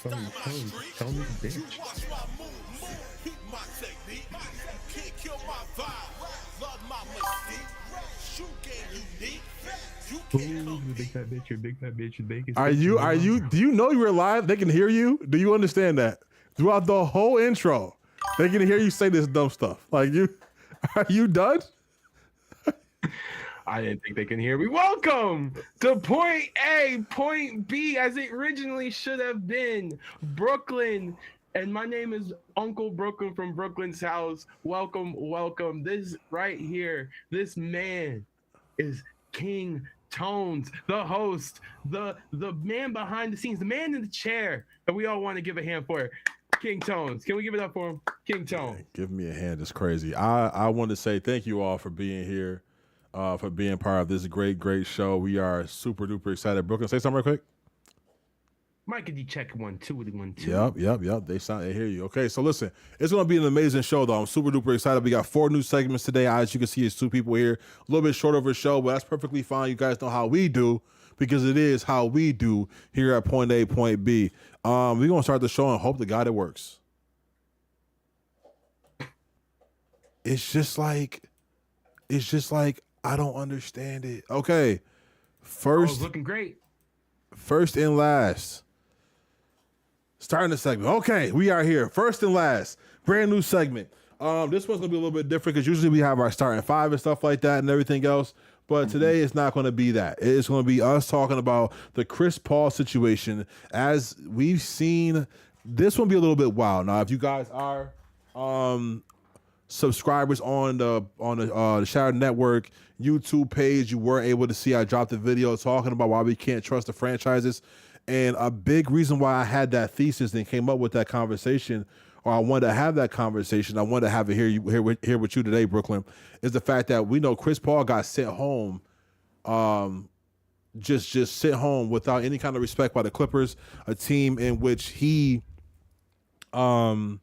Tony's a bitch. Ooh, the big fat bitch, your big fat bitch, the biggest Are bitch in you? the Are you? world. Do you know you're live? They can hear you. Do you understand that? Throughout the whole intro, they can hear you say this dumb stuff. Like you, are you done? I didn't think they can hear me. Welcome to Point A, Point B, as it originally should have been. Brooklyn. And my name is Uncle Brooklyn from Brooklyn's house. Welcome, welcome. This right here, this man is King Tones, the host, the man behind the scenes, the man in the chair that we all want to give a hand for. King Tones. Can we give it up for him? King Tones. Give me a hand. It's crazy. I want to say thank you all for being here, for being part of this great show. We are super duper excited. Brooklyn, say something real quick. Mike, could you check 1 2 1 2? Yep. They hear you. Okay, so listen, it's gonna be an amazing show though. I'm super duper excited. We got 4 new segments today. As you can see, it's 2 people here. A little bit short of a show, but that's perfectly fine. You guys know how we do because it is how we do here at Point A, Point B. We're gonna start the show and hope to God it works. It's just like I don't understand it. Okay, first looking great. First and last. Starting the segment. Okay, we are here. First and last. Brand new segment. This one's gonna be a little bit different because usually we have our starting 5 and stuff like that and everything else. But today it's not going to be that. It's going to be us talking about the Chris Paul situation. As we've seen, this one be a little bit wild. Now, if you guys are subscribers on the Shadow Network YouTube page, you were able to see I dropped a video talking about why we can't trust the franchises. And a big reason why I had that thesis and came up with that conversation, or I wanted to have that conversation, I wanted to have it here with you today, Brooklyn, is the fact that we know Chris Paul got sent home, just sent home without any kind of respect by the Clippers, a team in which he is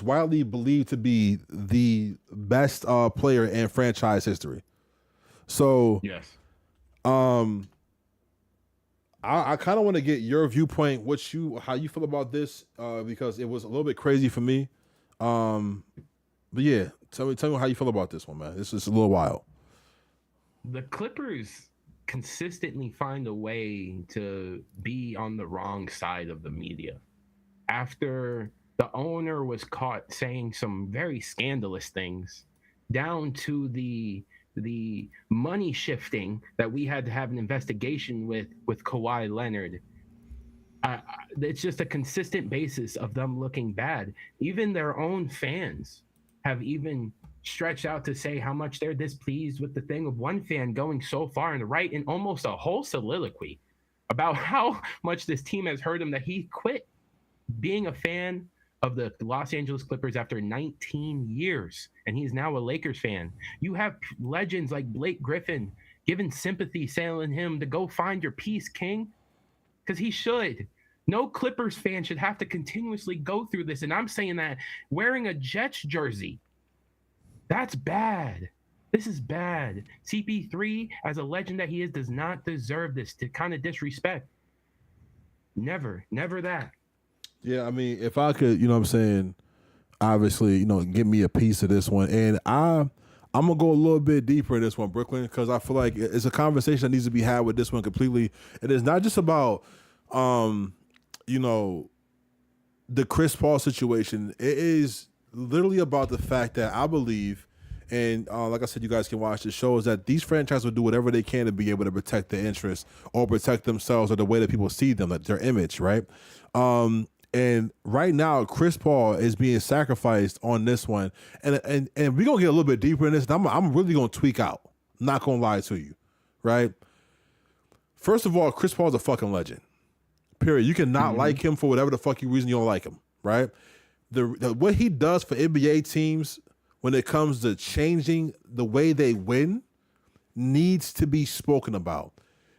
widely believed to be the best player in franchise history. So yes. I kind of want to get your viewpoint, how you feel about this, because it was a little bit crazy for me. But yeah, tell me how you feel about this one, man. This is a little wild. The Clippers consistently find a way to be on the wrong side of the media. After the owner was caught saying some very scandalous things, down to the money shifting that we had to have an investigation with Kawhi Leonard. It's just a consistent basis of them looking bad. Even their own fans have even stretched out to say how much they're displeased with the thing, of one fan going so far and write in almost a whole soliloquy about how much this team has hurt him that he quit being a fan of the Los Angeles Clippers after 19 years, and he's now a Lakers fan. You have legends like Blake Griffin giving sympathy, telling him to go find your peace, King, because he should. No Clippers fan should have to continuously go through this, and I'm saying that wearing a Jets jersey, that's bad. This is bad. CP3, as a legend that he is, does not deserve this kind of disrespect. Never that. Yeah, I mean, if I could, you know what I'm saying, obviously, you know, give me a piece of this one. And I'm going to go a little bit deeper in this one, Brooklyn, because I feel like it's a conversation that needs to be had with this one completely. It is not just about, you know, the Chris Paul situation. It is literally about the fact that I believe, and like I said, you guys can watch the show, is that these franchises will do whatever they can to be able to protect their interests or protect themselves or the way that people see them, like their image, right? And right now, Chris Paul is being sacrificed on this one. And we're going to get a little bit deeper in this. And I'm really going to tweak out. I'm not going to lie to you, right? First of all, Chris Paul's a fucking legend. Period. You cannot like him for whatever the fucking reason you don't like him, right? What he does for NBA teams when it comes to changing the way they win needs to be spoken about.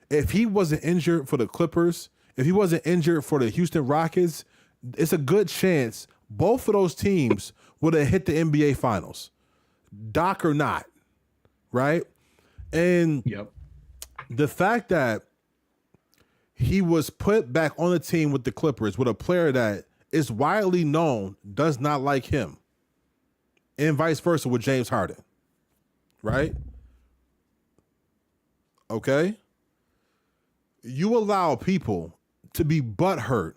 If he wasn't injured for the Clippers, if he wasn't injured for the Houston Rockets, it's a good chance both of those teams would have hit the NBA Finals, Doc or not, right? And Yep. the fact that he was put back on the team with the Clippers with a player that is widely known does not like him, and vice versa with James Harden, right? Okay? You allow people to be butthurt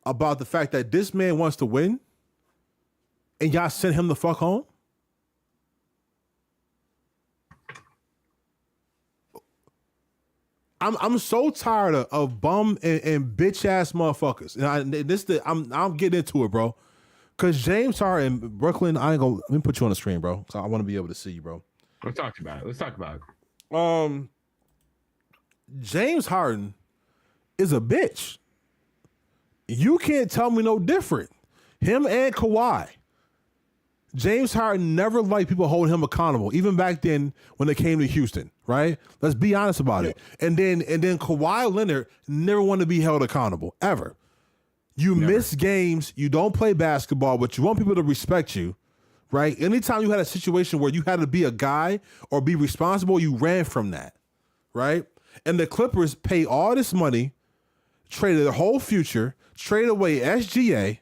about the fact that this man wants to win, and y'all sent him the fuck home? I'm so tired of bum and bitch ass motherfuckers. And I'm getting into it, bro. Cause James Harden, Brooklyn, I ain't gonna let me put you on the screen, bro. So I want to be able to see you, bro. Let's talk about it. James Harden is a bitch. You can't tell me no different. Him and Kawhi. James Harden never liked people holding him accountable, even back then when they came to Houston, right? Let's be honest about it. And then Kawhi Leonard never wanted to be held accountable, ever. You miss games, you don't play basketball, but you want people to respect you, right? Anytime you had a situation where you had to be a guy or be responsible, you ran from that, right? And the Clippers pay all this money, traded their whole future, traded away SGA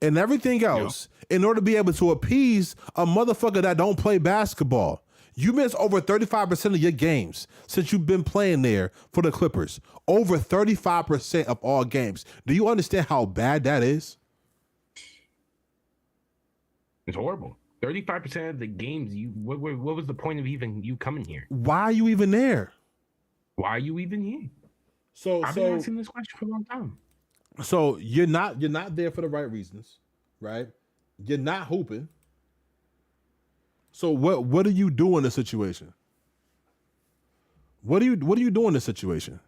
and everything else in order to be able to appease a motherfucker that don't play basketball. You miss over 35% of your games since you've been playing there for the Clippers. Over 35% of all games. Do you understand how bad that is? It's horrible. 35% of the games, what was the point of even you coming here? Why are you even there? Why are you even here? I've been asking this question for a long time. So you're not there for the right reasons, right? You're not hooping. So what do you do in this situation? What do you do in this situation?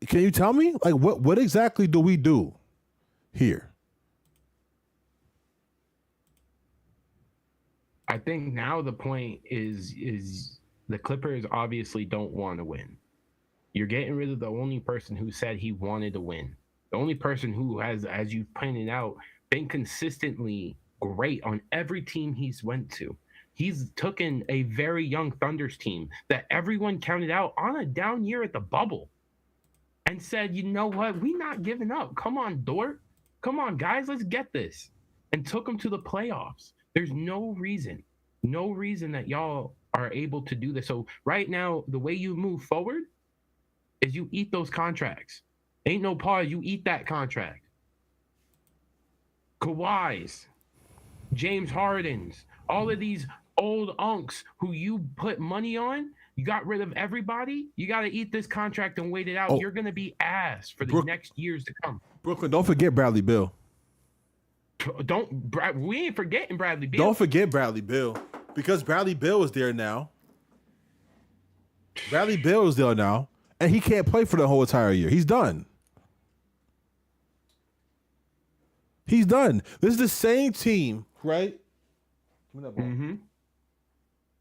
Can you tell me? Like what exactly do we do here? I think now the point is the Clippers obviously don't want to win. You're getting rid of the only person who said he wanted to win. The only person who has, as you pointed out, been consistently great on every team he's went to. He's taken a very young Thunders team that everyone counted out on a down year at the bubble and said, you know what? We're not giving up. Come on, Dort. Come on, guys, let's get this. And took them to the playoffs. There's no reason that y'all are able to do this. So right now, the way you move forward is you eat those contracts. Ain't no pause. You eat that contract. Kawhi's, James Harden's, all of these old unks who you put money on, you got rid of everybody. You got to eat this contract and wait it out. You're going to be ass for the next years to come. Brooklyn, don't forget Bradley Beal. We ain't forgetting Bradley Beal. Don't forget Bradley Beal because Bradley Beal is there now. Bradley Beal is there now, and he can't play for the whole entire year. He's done. He's done. This is the same team, right? Give me that ball. Mm-hmm.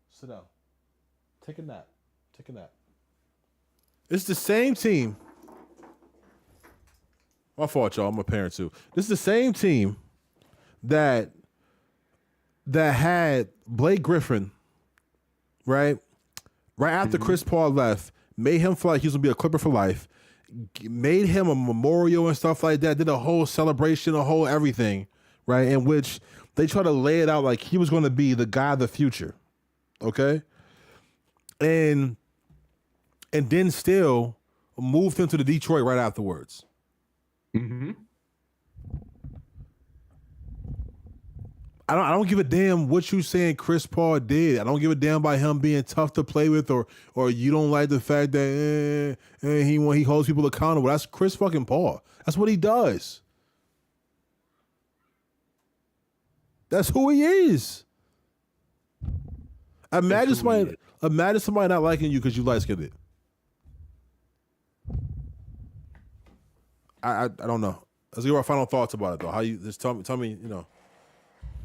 Sit down. Take a nap. It's the same team. My fault, y'all. I'm a parent too. This is the same team that had Blake Griffin, right? Right after Chris Paul left, made him feel like he was gonna be a Clipper for life, made him a memorial and stuff like that, did a whole celebration, a whole everything, right? In which they try to lay it out like he was gonna be the guy of the future. Okay? And then still moved him to the Detroit right afterwards. Mm-hmm. I don't give a damn what you saying Chris Paul did. I don't give a damn about him being tough to play with or you don't like the fact that he holds people accountable. That's Chris fucking Paul. That's what he does. That's who he is. Imagine somebody not liking you because you light-skinned it. I don't know. Let's give our final thoughts about it though. How you just tell me, you know.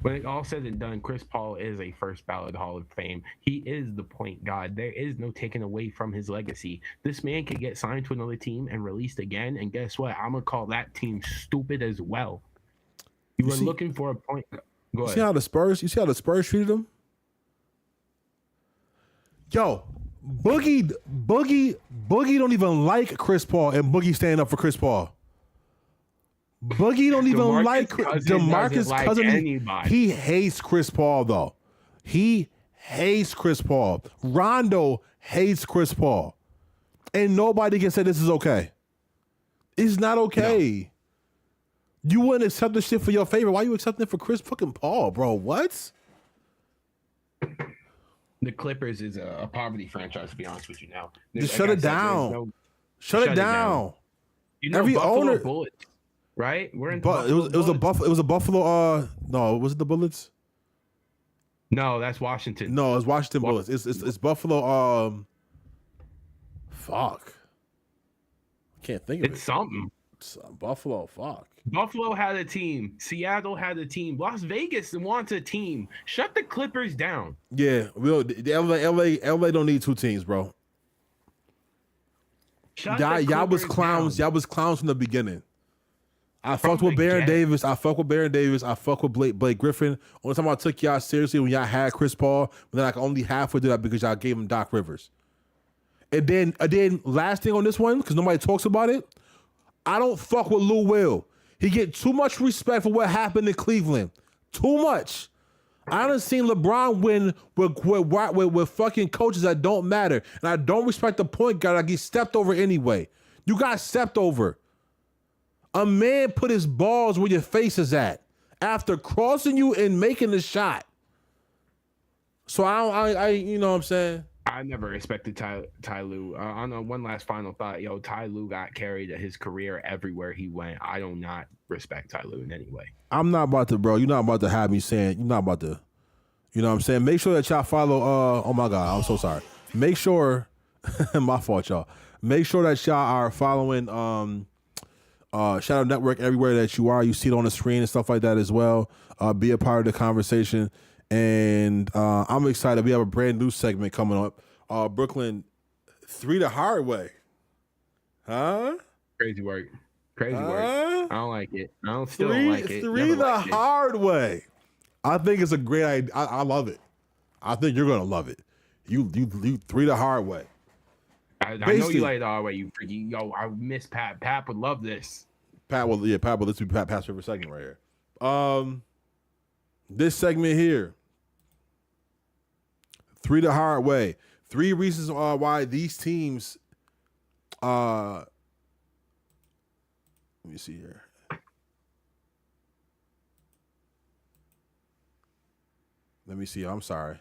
When it all said and done, Chris Paul is a first ballot Hall of Fame. He is the point guard. There is no taking away from his legacy. This man could get signed to another team and released again, and guess what? I'm gonna call that team stupid as well. You were looking for a point. Go ahead. You see how the Spurs treated him? Yo, Boogie don't even like Chris Paul, and Boogie standing up for Chris Paul. Boogie don't even like DeMarcus Cousins. Anybody. He hates Chris Paul though. He hates Chris Paul. Rondo hates Chris Paul, and nobody can say this is okay. It's not okay. No. You wouldn't accept this shit for your favorite. Why are you accepting it for Chris fucking Paul, bro? What? The Clippers is a poverty franchise, to be honest with you now. Just shut it down. Shut it down. You know, every Buffalo owner, Bullets, right? We're in. But it was a Buffalo. No, was it the Bullets? No, that's Washington. No, it's Washington Bullets. It's Buffalo. Fuck. I can't think of it. It's something. It's Buffalo. Fuck. Buffalo had a team. Seattle had a team. Las Vegas wants a team. Shut the Clippers down. Yeah, LA don't need two teams, bro. Y'all was clowns. Y'all was clowns from the beginning. I fucked with Baron Davis. I fuck with Blake Griffin. Only time I took y'all seriously when y'all had Chris Paul, but then I could only halfway do that because y'all gave him Doc Rivers. And then last thing on this one, because nobody talks about it, I don't fuck with Lou Will. He get too much respect for what happened in Cleveland. Too much. I done seen LeBron win with fucking coaches that don't matter. And I don't respect the point guard. I get stepped over anyway. You got stepped over. A man put his balls where your face is at after crossing you and making the shot. So I you know what I'm saying? I never respected Ty Lue. On one last final thought, Ty Lue got carried his career everywhere he went. I do not respect Ty Lue in any way. I'm not about to, bro. You're not about to have me saying, you're not about to, you know what I'm saying? Make sure that y'all follow, oh my God, I'm so sorry. Make sure, my fault, y'all. Make sure that y'all are following Shadow Network everywhere that you are. You see it on the screen and stuff like that as well. Be a part of the conversation. And I'm excited. We have a brand new segment coming up. Brooklyn, 3 the hard way. Huh? Crazy work. Crazy work. I don't like it. I don't like it. 3 the hard way. I think it's a great idea. I love it. I think you're gonna love it. You 3 the hard way. I know you like it the hard way. You freaky. I miss Pat. Pat would love this. Pat will. Let's do Pat pass for a second right here. This segment here, 3 the hard way. 3 reasons why these teams. Let me see here. Let me see. I'm sorry.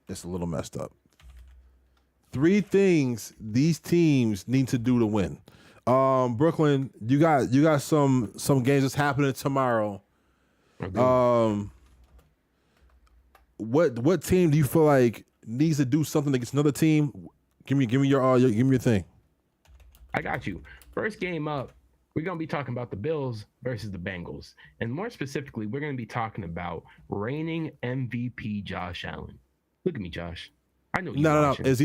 It's a little messed up. 3 things these teams need to do to win. Brooklyn, you got some games that's happening tomorrow. Okay. What team do you feel like needs to do something against another team? Give me your thing. I got you. First game up, we're going to be talking about the Bills versus the Bengals. And more specifically, we're going to be talking about reigning MVP Josh Allen. Look at me, Josh. I know you. No. Is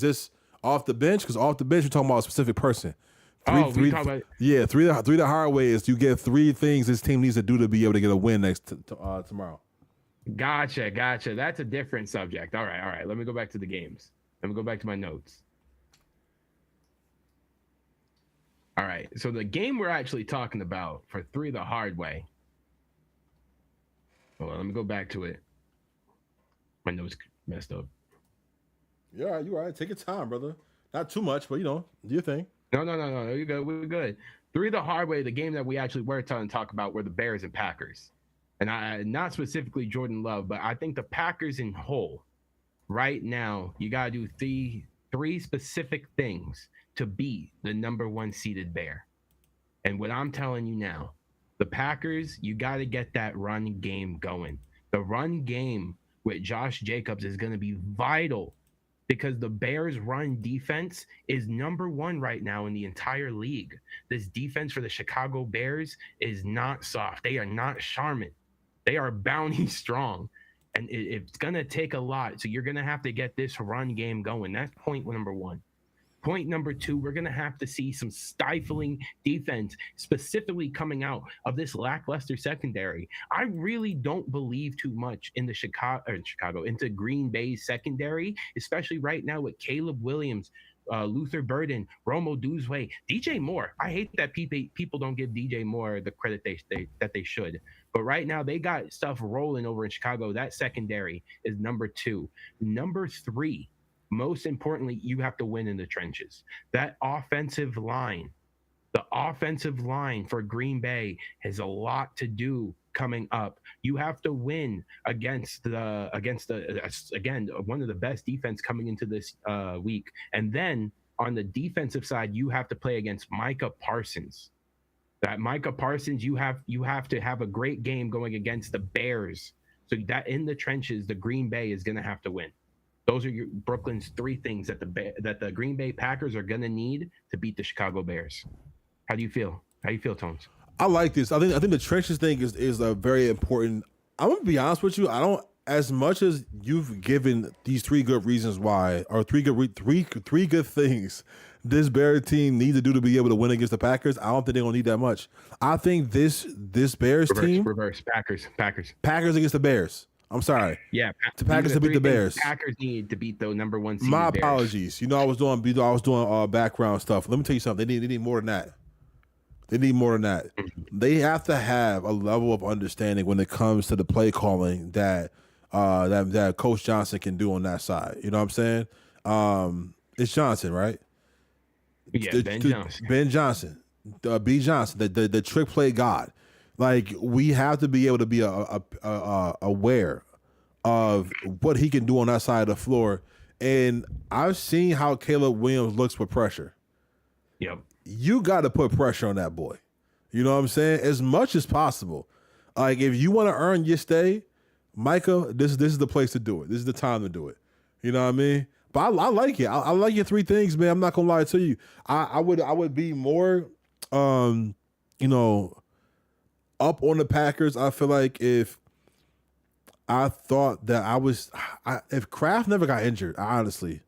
this off the bench? Because off the bench, you're talking about a specific person. Three the hard way is you get 3 things this team needs to do to be able to get a win tomorrow. Gotcha. That's a different subject. All right. Let me go back to the games. Let me go back to my notes. All right. So the game we're actually talking about for 3 the hard way. Hold on, let me go back to it. My notes messed up. You're all right. Take your time, brother. Not too much, but do your thing. No. You're good. We're good. 3 the hard way. The game that we actually were trying to talk about were the Bears and Packers. And I not specifically Jordan Love, but I think the Packers in whole, right now, you got to do three specific things to beat the number 1 seeded Bear. And what I'm telling you now, the Packers, you got to get that run game going. The run game with Josh Jacobs is going to be vital because the Bears' run defense is number 1 right now in the entire league. This defense for the Chicago Bears is not soft. They are not Charmin. They are bounty strong. And it's going to take a lot. So you're going to have to get this run game going. That's point number 1. Point number two, we're going to have to see some stifling defense, specifically coming out of this lackluster secondary. I really don't believe too much in the into Green Bay's secondary, especially right now with Caleb Williams, Luther Burden, Romo Duzway, DJ Moore. I hate that people don't give DJ Moore the credit that they should. But right now they got stuff rolling over in Chicago. That secondary is number two. Number three, most importantly, you have to win in the trenches. That offensive line, the offensive line for Green Bay has a lot to do coming up. You have to win against again, one of the best defense coming into this week. And then on the defensive side, you have to play against Micah Parsons. That Micah Parsons, you have to have a great game going against the Bears. So that in the trenches, the Green Bay is going to have to win. Those are Brooklyn's three things that the Green Bay Packers are going to need to beat the Chicago Bears. How do you feel? How do you feel, Tones? I like this. I think the trenches thing is a very important. I'm gonna be honest with you. I don't, as much as you've given these three good reasons why, or three good things this Bears team needs to do to be able to win against the Packers. I don't think they're gonna need that much. I think this Bears team Packers against the Bears. I'm sorry. Yeah, the Packers to beat the Bears. Packers need to beat the number one seed. My apologies. I was doing background stuff. Let me tell you something. They need more than that. They need more than that. They have to have a level of understanding when it comes to the play calling that Coach Johnson can do on that side. You know what I'm saying? It's Johnson, right? Yeah, Ben Johnson. Ben Johnson, B. Johnson, the trick play god. Like, we have to be able to be aware of what he can do on that side of the floor. And I've seen how Caleb Williams looks with pressure. Yep. You got to put pressure on that boy. You know what I'm saying? As much as possible. Like, if you want to earn your stay, Micah, this is the place to do it. This is the time to do it. You know what I mean? But I like it. I like your three things, man. I'm not gonna lie to you. I would be more, up on the Packers. I feel like if I thought that if Kraft never got injured, honestly.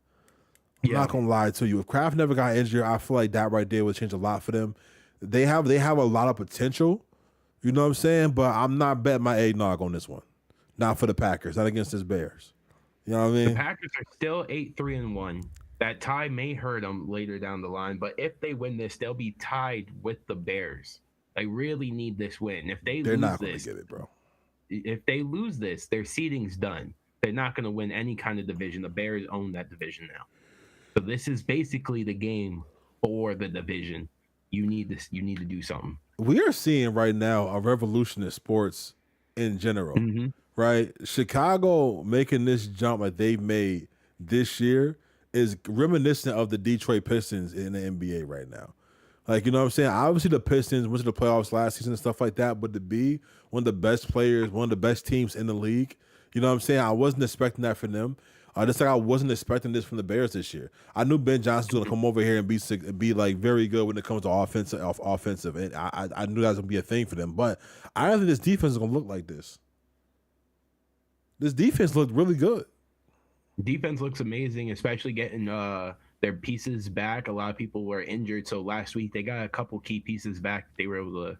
I'm not gonna lie to you. If Kraft never got injured, I feel like that right there would change a lot for them. They have a lot of potential, you know what I'm saying? But I'm not betting my eggnog on this one. Not for the Packers, not against this Bears. You know what I mean? The Packers are still 8-3-1. That tie may hurt them later down the line, but if they win this, they'll be tied with the Bears. They really need this win. If they're not going to get it, bro. If they lose this, their seeding's done. They're not going to win any kind of division. The Bears own that division now. So this is basically the game for the division. You need this. You need to do something. We are seeing right now a revolution in sports in general, right? Chicago making this jump like they've made this year is reminiscent of the Detroit Pistons in the NBA right now. Like, you know what I'm saying? Obviously, the Pistons went to the playoffs last season and stuff like that, but to be one of the best players, one of the best teams in the league, you know what I'm saying? I wasn't expecting that from them. Just like I wasn't expecting this from the Bears this year. I knew Ben Johnson's going to come over here and be like very good when it comes to offensive, and I knew that was going to be a thing for them. But I don't think this defense is going to look like this. This defense looked really good. Defense looks amazing, especially getting their pieces back. A lot of people were injured, so last week they got a couple key pieces back. They were able to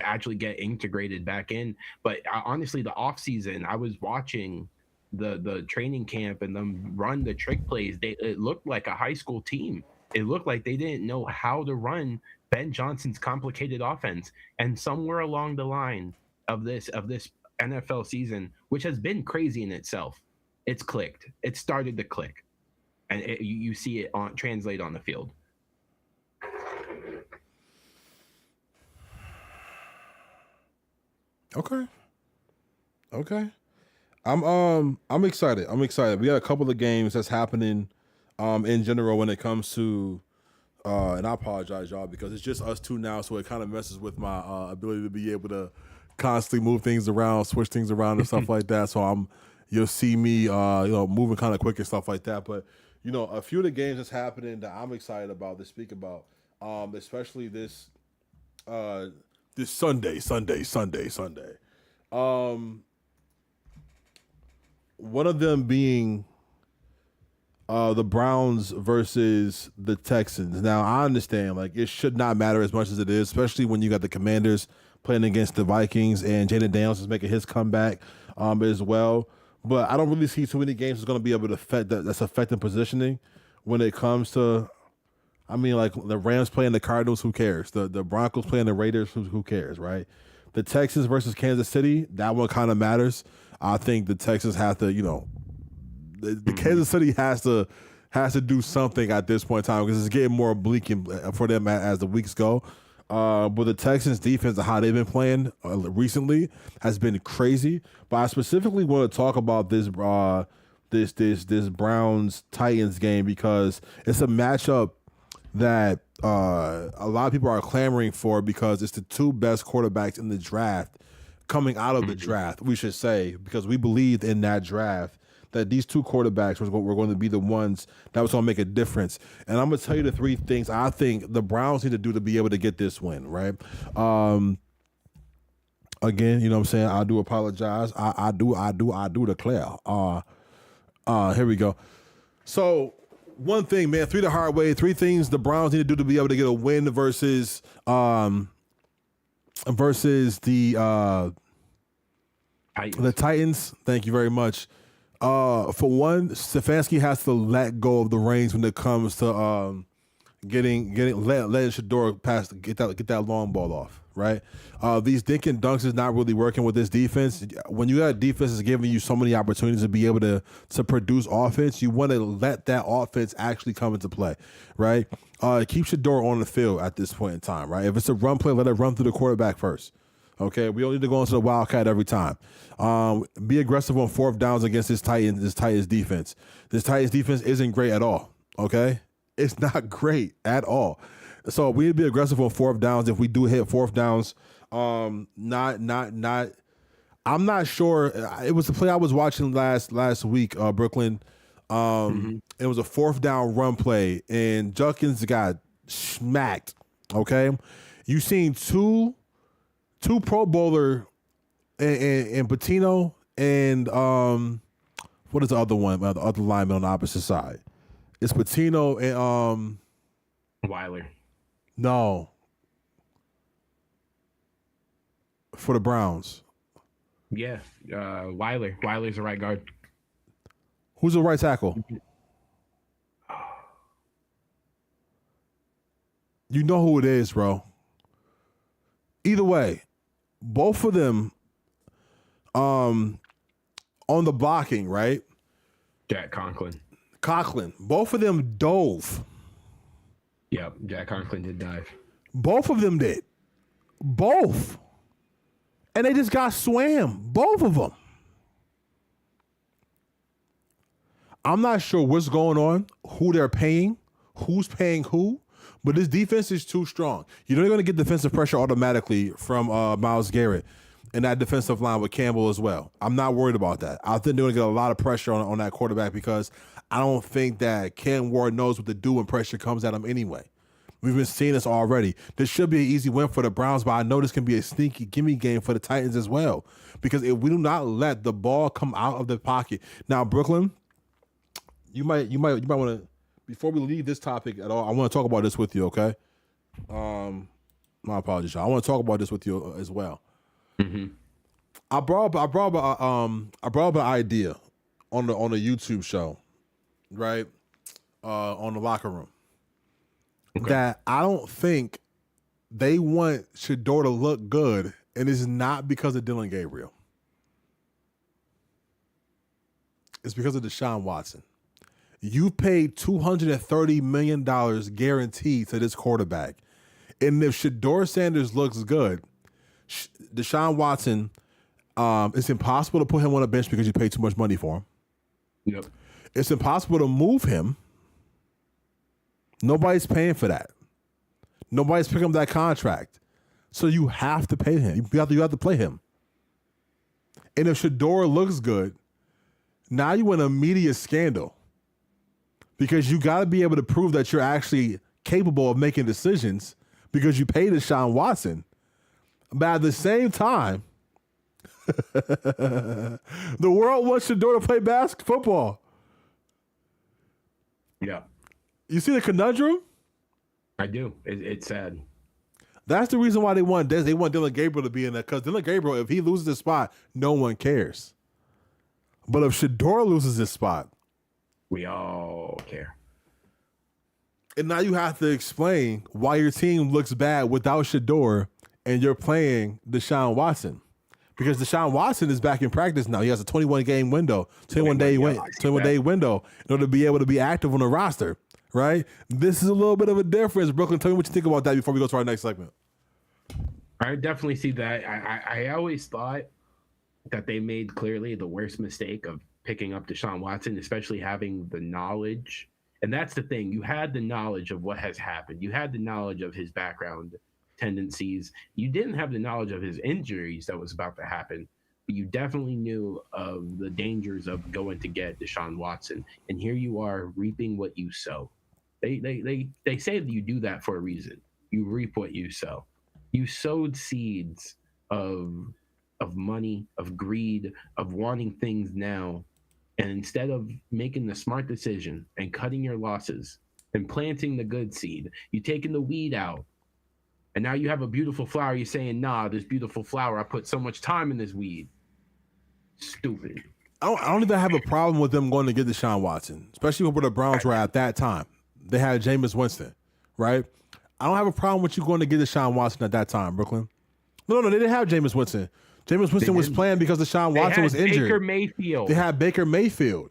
actually get integrated back in. But honestly, the offseason, I was watching the training camp and them run the trick plays. It looked like a high school team. It looked like they didn't know how to run Ben Johnson's complicated offense. And somewhere along the line of this NFL season, which has been crazy in itself, it's clicked. It started to click, and you see it translate on the field. Okay. I'm excited. We got a couple of games that's happening in general when it comes to and I apologize, y'all, because it's just us two now, so it kind of messes with my ability to be able to constantly move things around, switch things around and stuff like that. So you'll see me moving kind of quick and stuff like that. But a few of the games that's happening that I'm excited about to speak about, especially this Sunday. One of them being the Browns versus the Texans. Now, I understand, like, it should not matter as much as it is, especially when you got the Commanders playing against the Vikings and Jaden Daniels is making his comeback as well. But I don't really see too many games that's going to be able to affect that's affecting positioning when it comes to, I mean, like the Rams playing the Cardinals, who cares? The Broncos playing the Raiders, who cares, right? The Texans versus Kansas City, that one kind of matters. I think the Texans have to, the Kansas City has to do something at this point in time because it's getting more bleak for them as the weeks go. But the Texans defense and how they've been playing recently has been crazy. But I specifically want to talk about this Browns Titans game because it's a matchup that a lot of people are clamoring for because it's the two best quarterbacks in the draft coming out of the draft, we should say, because we believed in that draft that these two quarterbacks were going to be the ones that was going to make a difference. And I'm going to tell you the three things I think the Browns need to do to be able to get this win, right? Again, you know what I'm saying? I do apologize. I do declare. Here we go. So one thing, man, three the hard way, three things the Browns need to do to be able to get a win versus the Titans. Thank you very much. For one, Stefanski has to let go of the reins when it comes to letting Shador get that long ball off, right? These dink and dunks is not really working with this defense. When you got a defense that's giving you so many opportunities to be able to produce offense, you want to let that offense actually come into play, right? Keep Shador on the field at this point in time, right? If it's a run play, let it run through the quarterback first. Okay, we don't need to go into the Wildcat every time. Be aggressive on fourth downs against this Titans defense. This Titans defense isn't great at all. Okay, it's not great at all. So we need to be aggressive on fourth downs. If we do hit fourth downs, I'm not sure. It was the play I was watching last week, Brooklyn. It was a fourth down run play, and Junkins got smacked. Okay, you seen two Pro Bowler and Patino and what is the other one? The other lineman on the opposite side. It's Patino and Weiler. No. For the Browns. Yeah, Weiler. Weiler's the right guard. Who's the right tackle? You know who it is, bro. Either way, both of them on the blocking, right? Jack Conklin. Both of them dove. Yep, Jack Conklin did dive. Both of them did. Both. And they just got swam. Both of them. I'm not sure what's going on, who they're paying, who's paying who, but this defense is too strong. You're not going to get defensive pressure automatically from Myles Garrett and that defensive line with Campbell as well. I'm not worried about that. I think they're going to get a lot of pressure on that quarterback because I don't think that Cam Ward knows what to do when pressure comes at him anyway. We've been seeing this already. This should be an easy win for the Browns, but I know this can be a sneaky gimme game for the Titans as well. Because if we do not let the ball come out of the pocket. Now, Brooklyn, you might want to, before we leave this topic at all, I want to talk about this with you, okay? My apologies, y'all. I want to talk about this with you as well. Mm-hmm. I brought up an idea on the YouTube show, right? On the Locker Room. Okay. That I don't think they want Shador to look good, and it's not because of Dylan Gabriel. It's because of Deshaun Watson. You paid $230 million guaranteed to this quarterback. And if Shador Sanders looks good, Deshaun Watson, it's impossible to put him on a bench because you paid too much money for him. Yep. It's impossible to move him. Nobody's paying for that. Nobody's picking up that contract. So you have to pay him. You have to play him. And if Shador looks good, now you in a media scandal. Because you got to be able to prove that you're actually capable of making decisions because you paid Deshaun Watson. But at the same time, the world wants Shador to play football. Yeah, You see the conundrum? I do. It's sad. That's the reason why they want Des. They want Dylan Gabriel to be in there because Dylan Gabriel, if he loses his spot, no one cares. But if Shador loses his spot, We all care. and now you have to explain why your team looks bad without Shador and you're playing Deshaun Watson. Because Deshaun Watson is back in practice now. He has a 21-game window, 21-day window in order to be able to be active on the roster, right? This is a little bit of a difference. Brooklyn, tell me what you think about that before we go to our next segment. I definitely see that. I always thought that they made clearly the worst mistake of picking up Deshaun Watson, especially having the knowledge. And that's the thing. You had the knowledge of what has happened. You had the knowledge of his background tendencies. You didn't have the knowledge of his injuries that was about to happen. But you definitely knew of the dangers of going to get Deshaun Watson. And here you are reaping what you sow. They say that you do that for a reason. You reap what you sow. You sowed seeds of money, of greed, of wanting things now. And instead of making the smart decision and cutting your losses and planting the good seed, you taking the weed out. And now you have a beautiful flower. You're saying, nah, this beautiful flower, I put so much time in this weed. Stupid. I don't even have a problem with them going to get Deshaun Watson, especially where the Browns were at that time. They had Jameis Winston, right? I don't have a problem with you going to get Deshaun Watson at that time, Brooklyn. No, they didn't have Jameis Winston. Jameis Winston was playing because Deshaun Watson was injured. Baker Mayfield. They had Baker Mayfield.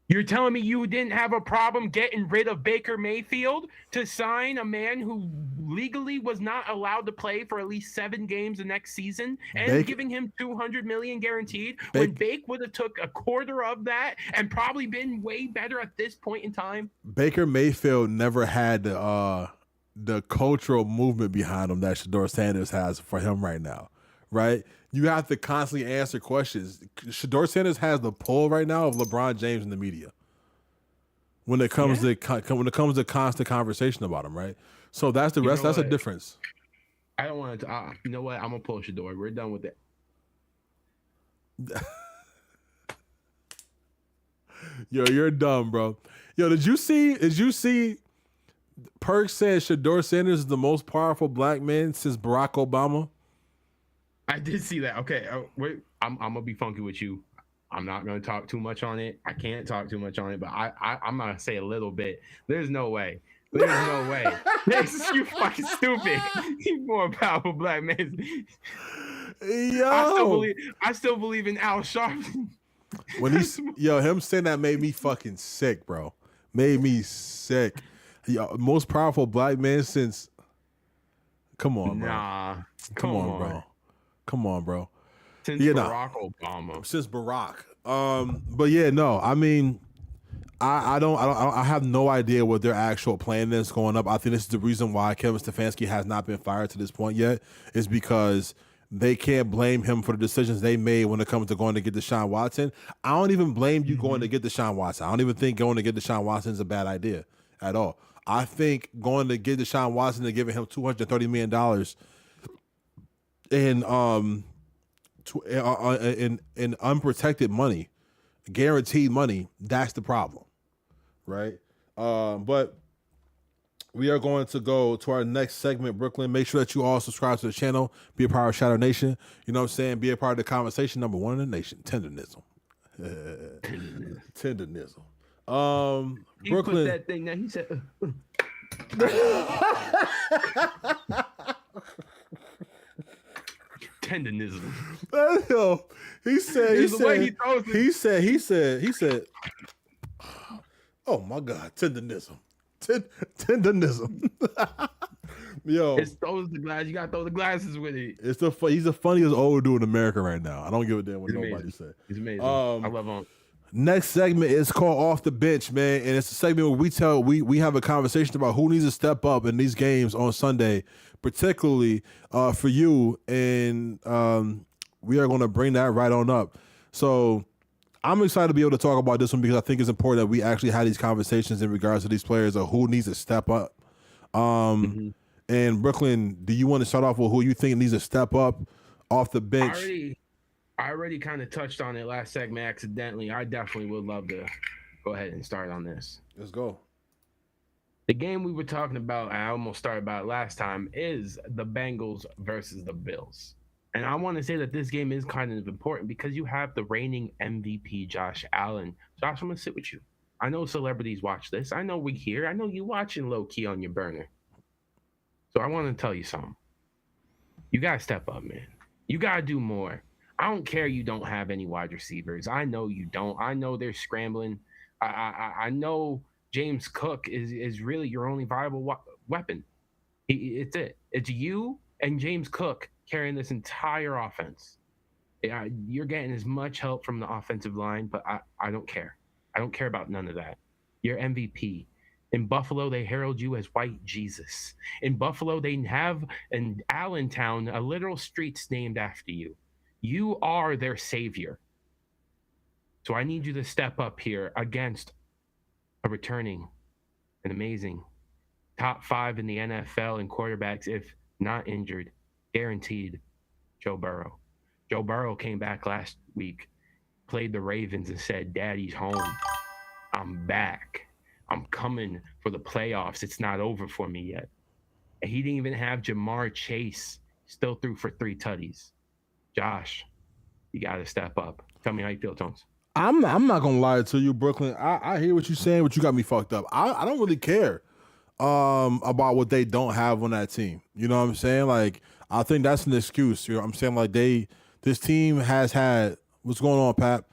You're telling me you didn't have a problem getting rid of Baker Mayfield to sign a man who legally was not allowed to play for at least 7 games the next season and giving him $200 million guaranteed when Bake would have took a quarter of that and probably been way better at this point in time? Baker Mayfield never had the cultural movement behind him that Shador Sanders has for him right now, right? You have to constantly answer questions. Shador Sanders has the pull right now of LeBron James in the media when it comes to constant conversation about him, right? So that's the rest. That's a difference. I don't want to. You know what? I'm gonna pull Shador. We're done with it. Yo, you're dumb, bro. Yo, did you see? Perk said Shador Sanders is the most powerful black man since Barack Obama. I did see that. Okay, wait, I'm gonna be funky with you. I'm not gonna talk too much on it. I can't talk too much on it, but I'm gonna say a little bit. There's no way. There's no way. You fucking stupid. He's more powerful black man. Yo, I still believe in Al Sharpton. When him saying that made me fucking sick, bro. Made me sick. Yo, most powerful black man since. Come on, bro. Nah. Come on, bro. Come on, bro. Since Barack Obama. Since Barack. But yeah, no. I mean, I have no idea what their actual plan is going up. I think this is the reason why Kevin Stefanski has not been fired to this point yet, is because they can't blame him for the decisions they made when it comes to going to get Deshaun Watson. I don't even blame you going to get Deshaun Watson. I don't even think going to get Deshaun Watson is a bad idea at all. I think going to get Deshaun Watson and giving him $230 million in unprotected money, guaranteed money, that's the problem, right? But we are going to go to our next segment, Brooklyn. Make sure that you all subscribe to the channel, be a part of Shadow Nation. You know what I'm saying? Be a part of the conversation. Number 1 in the nation, tenderism. Tenderism. He Brooklyn. put that thing there. He said. Tenderism. He said. Oh my God, tenderism. Tenderism. Yo, It's throws the glass. You gotta throw the glasses with it. He's the funniest old dude in America right now. I don't give a damn what nobody says. He's amazing. I love him. Next segment is called Off the Bench, man, and it's a segment where we have a conversation about who needs to step up in these games on Sunday, particularly for you, and we are going to bring that right on up. So I'm excited to be able to talk about this one because I think it's important that we actually have these conversations in regards to these players of who needs to step up. And Brooklyn, do you want to start off with who you think needs to step up off the bench? I already kind of touched on it last segment accidentally. I definitely would love to go ahead and start on this. Let's go. The game we were talking about, I almost started about last time, is the Bengals versus the Bills. And I want to say that this game is kind of important because you have the reigning MVP, Josh Allen. Josh, I'm going to sit with you. I know celebrities watch this. I know we here. I know you watching low key on your burner. So I want to tell you something. You got to step up, man. You got to do more. I don't care you don't have any wide receivers. I know you don't. I know they're scrambling. I know James Cook is really your only viable weapon. It's it. It's you and James Cook carrying this entire offense. You're getting as much help from the offensive line, but I don't care. I don't care about none of that. You're MVP. In Buffalo, they herald you as White Jesus. In Buffalo, they have in Allentown a literal streets named after you. You are their savior. So I need you to step up here against a returning, an amazing top 5 in the NFL in quarterbacks, if not injured, guaranteed, Joe Burrow. Joe Burrow came back last week, played the Ravens and said, Daddy's home. I'm back. I'm coming for the playoffs. It's not over for me yet. And he didn't even have Jamar Chase. Still threw for 3 tutties. Josh, you got to step up. Tell me how you feel, Tones. I'm not gonna lie to you, Brooklyn. I hear what you're saying, but you got me fucked up. I don't really care about what they don't have on that team. You know what I'm saying? Like, I think that's an excuse. You know what I'm saying? Like, this team has had, what's going on, Pap?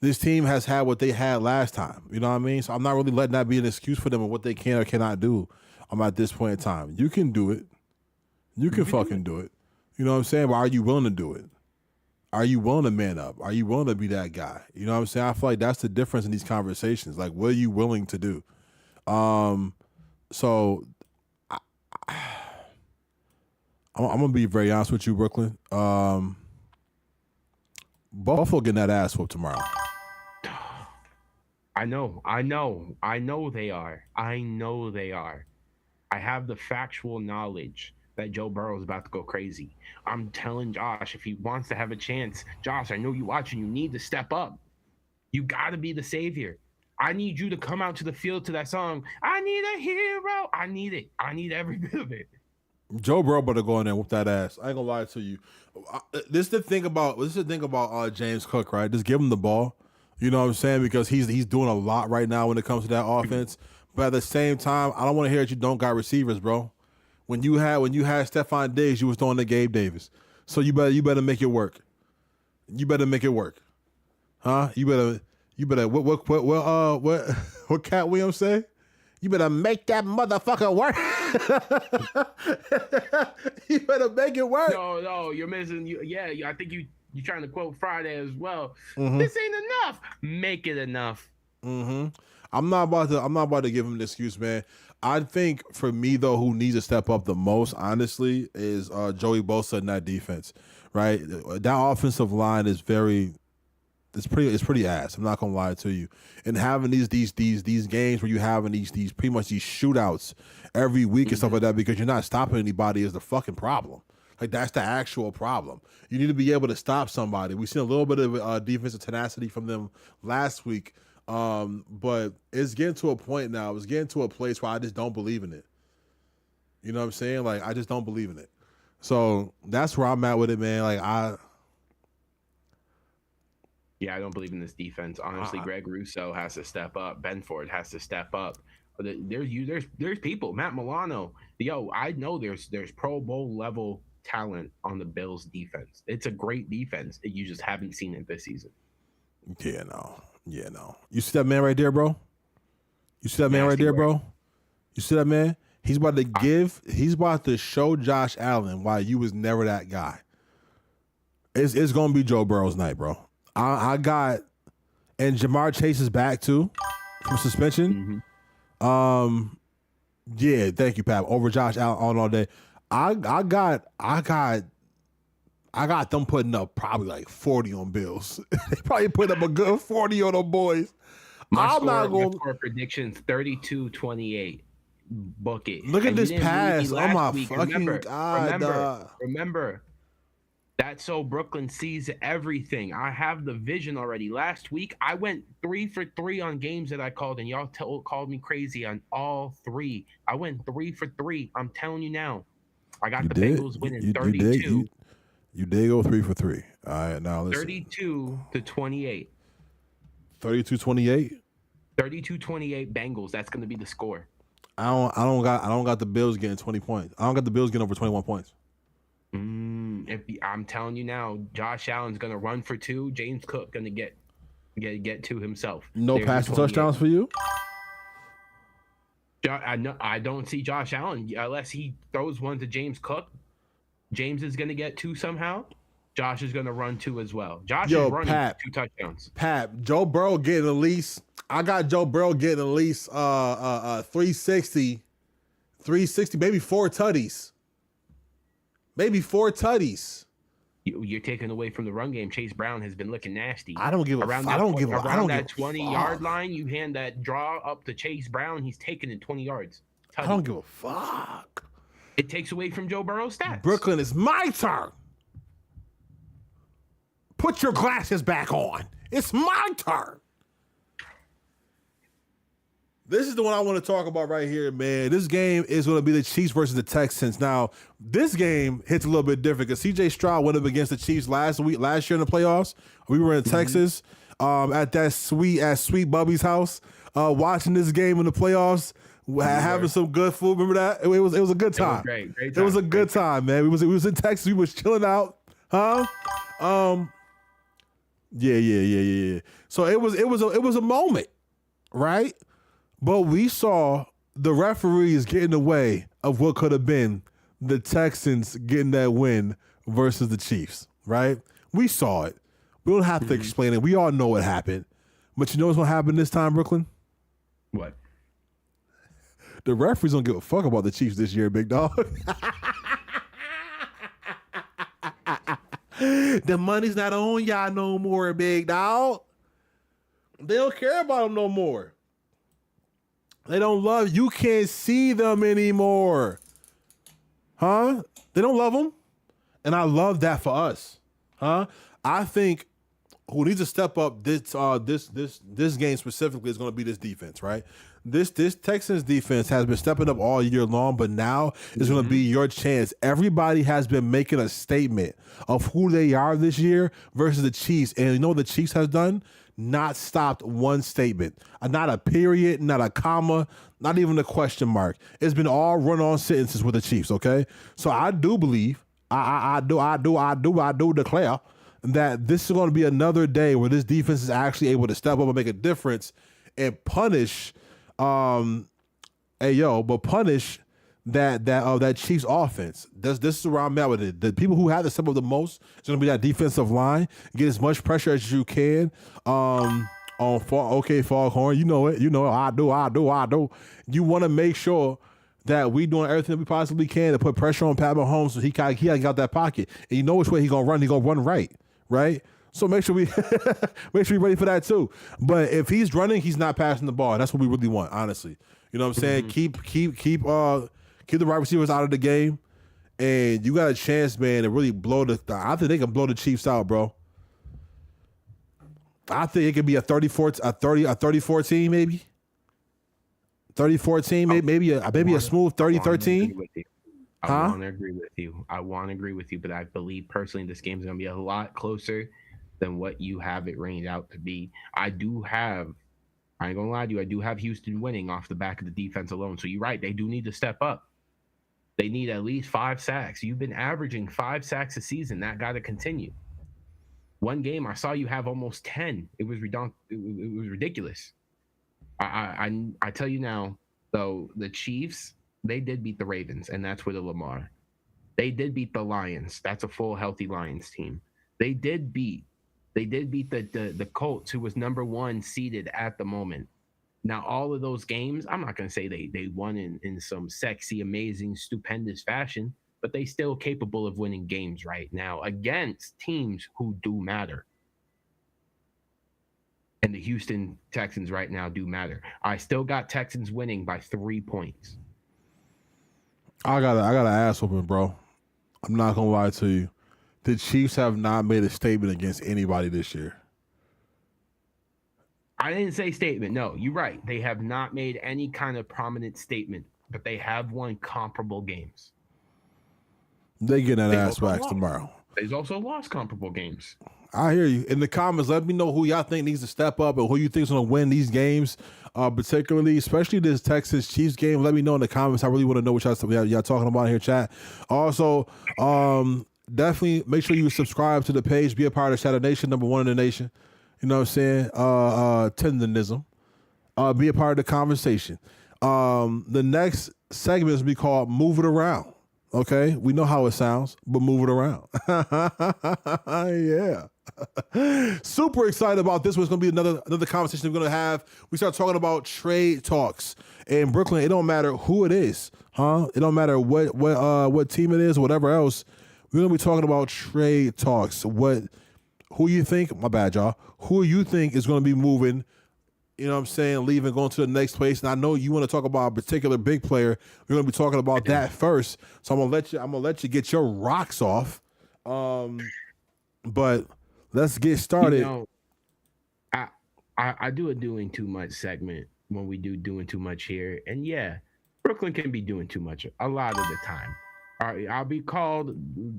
This team has had what they had last time. You know what I mean? So I'm not really letting that be an excuse for them of what they can or cannot do at this point in time. You can do it. You can fucking do it. You know what I'm saying? But are you willing to do it? Are you willing to man up? Are you willing to be that guy? You know what I'm saying? I feel like that's the difference in these conversations. Like, what are you willing to do? So I'm gonna be very honest with you, Brooklyn. Buffalo getting that ass whooped tomorrow. I know they are. I have the factual knowledge that Joe Burrow is about to go crazy. I'm telling Josh, if he wants to have a chance, Josh, I know you watching, you need to step up. You got to be the savior. I need you to come out to the field to that song. I need a hero. I need it. I need every bit of it. Joe Burrow better go in there with that ass. I ain't gonna lie to you. This is the thing about James Cook, right? Just give him the ball. You know what I'm saying? Because he's doing a lot right now when it comes to that offense. But at the same time, I don't want to hear that you don't got receivers, bro. When you had Stephon Diggs, you was throwing to Gabe Davis. So you better make it work. You better make it work, huh? You better what Cat Williams say? You better make that motherfucker work. You better make it work. No, you're missing. I think you're trying to quote Friday as well. Mm-hmm. This ain't enough. Make it enough. Mm-hmm. I'm not about to give him an excuse, man. I think for me though, who needs to step up the most, honestly, is Joey Bosa in that defense. Right, that offensive line is it's pretty ass. I'm not gonna lie to you. And having these games where you having these pretty much these shootouts every week and stuff like that because you're not stopping anybody is the fucking problem. Like, that's the actual problem. You need to be able to stop somebody. We've seen a little bit of defensive tenacity from them last week. But it's getting to a point now. It's getting to a place where I just don't believe in it. You know what I'm saying? Like, I just don't believe in it. So that's where I'm at with it, man. Like, I don't believe in this defense. Honestly, Greg Rousseau has to step up. Benford has to step up. There's people. Matt Milano. I know there's Pro Bowl level talent on the Bills defense. It's a great defense. You just haven't seen it this season. Yeah, no. You see that man right there, bro? You see that man right there, bro? You see that man? He's about to show Josh Allen why you was never that guy. It's gonna be Joe Burrow's night, bro. I got, and Jamar Chase is back too from suspension. Mm-hmm. Yeah, thank you, Pap. Over Josh Allen all day. I got them putting up probably like 40 on Bills. They probably put up a good 40 on them boys. My score predictions 32-28. Book it. Look at this pass. Oh my fucking God. Remember, That's so Brooklyn sees everything. I have the vision already. Last week, I went 3 for 3 on games that I called, and y'all called me crazy on all three. I went 3 for 3. I'm telling you now. I You got the did. Bengals winning You did. 32, You did go 3 for 3. All right, now listen. 32 to 28. 32-28. 32-28 Bengals. That's going to be the score. I don't got the Bills getting 20 points. I don't got the Bills getting over 21 points. I'm telling you now, Josh Allen's going to run for 2. James Cook going to get 2 himself. No There's passing touchdowns for you? I don't see Josh Allen unless he throws one to James Cook. James is going to get 2 somehow. Josh is going to run 2 as well. Josh is running 2 touchdowns. Pat, Joe Burrow getting at least. I got Joe Burrow getting at least 360, maybe 4 tutties. Maybe 4 tutties. You're taking away from the run game. Chase Brown has been looking nasty. I don't give a around that 20-yard line. You hand that draw up to Chase Brown, he's taking it 20 yards. I don't give a fuck. It takes away from Joe Burrow's stats. Brooklyn, it's my turn. Put your glasses back on. It's my turn. This is the one I want to talk about right here, man. This game is going to be the Chiefs versus the Texans. Now, this game hits a little bit different because C.J. Stroud went up against the Chiefs last year in the playoffs. We were in Texas at that Sweet Bubby's house watching this game in the playoffs, having some good food. Remember that? It was a good time. Great time. It was a good time, man. We was in Texas. We was chilling out, huh? Yeah. So it was a moment, right? But we saw the referees get in the way of what could have been the Texans getting that win versus the Chiefs, right? We saw it. We don't have to explain it. We all know what happened. But you know what's going to happen this time, Brooklyn? What? The referees don't give a fuck about the Chiefs this year, big dog. The money's not on y'all no more, big dog. They don't care about them no more. They don't love you. Can't see them anymore. Huh? They don't love them. And I love that for us. Huh? I think who needs to step up this game specifically is going to be this defense, right? This Texans defense has been stepping up all year long, but now is going to be your chance. Everybody has been making a statement of who they are this year versus the Chiefs. And you know what the Chiefs has done? Not stopped one statement. Not a period, not a comma, not even a question mark. It's been all run-on sentences with the Chiefs, okay? So I do believe, I do declare that this is going to be another day where this defense is actually able to step up and make a difference and punish punish that Chiefs offense. This is where I'm at with it. The people who have to step up the most is going to be that defensive line. Get as much pressure as you can on Foghorn. You know it. I do. You want to make sure that we doing everything that we possibly can to put pressure on Pat Mahomes so he got to get out that pocket. And you know which way he's going to run. He's going to run right? So make sure we ready for that too. But if he's running, he's not passing the ball. That's what we really want, honestly. You know what I'm saying? Keep the wide receivers out of the game, and you got a chance, man, to really blow I think they can blow the Chiefs out, bro. I think it could be a 34 team, maybe 34 team, maybe a smooth 30-13. I want to agree with you, but I believe personally this game's going to be a lot closer than what you have it rained out to be. I ain't gonna lie to you, I do have Houston winning off the back of the defense alone. So you're right, they do need to step up. They need at least 5 sacks. You've been averaging 5 sacks a season. That got to continue. One game I saw you have almost 10. It was ridiculous. I tell you now, though, the Chiefs, they did beat the Ravens, and that's with a Lamar. They did beat the Lions. That's a full, healthy Lions team. They did beat the Colts, who was number 1 seeded at the moment. Now, all of those games, I'm not going to say they won in some sexy, amazing, stupendous fashion, but they still capable of winning games right now against teams who do matter. And the Houston Texans right now do matter. I still got Texans winning by 3 points. I got an ass whooping, bro. I'm not going to lie to you. the Chiefs have not made a statement against anybody this year. I didn't say statement. No, you're right. They have not made any kind of prominent statement, but they have won comparable games. They get that ass waxed tomorrow. They've also lost comparable games. I hear you. In the comments, let me know who y'all think needs to step up and who you think is going to win these games, particularly, especially this Texas Chiefs game. Let me know in the comments. I really want to know what y'all talking about here, chat. Also, definitely make sure you subscribe to the page. Be a part of Shadow Nation, number one in the nation. You know what I'm saying? Tendonism. Be a part of the conversation. The next segment is going to be called Move It Around. Okay? We know how it sounds, but move it around. Yeah. Super excited about this one. It's going to be another conversation we're going to have. We start talking about trade talks. In Brooklyn, it don't matter who it is, huh? It don't matter what team it is or whatever else. We're going to be talking about trade talks. Who you think, my bad, y'all, who you think is going to be moving, you know what I'm saying, leaving, going to the next place. And I know you want to talk about a particular big player. We're going to be talking about that first. So I'm going to let you get your rocks off. But let's get started. You know, I do a doing too much segment when we do doing too much here. And yeah, Brooklyn can be doing too much a lot of the time. I'll be called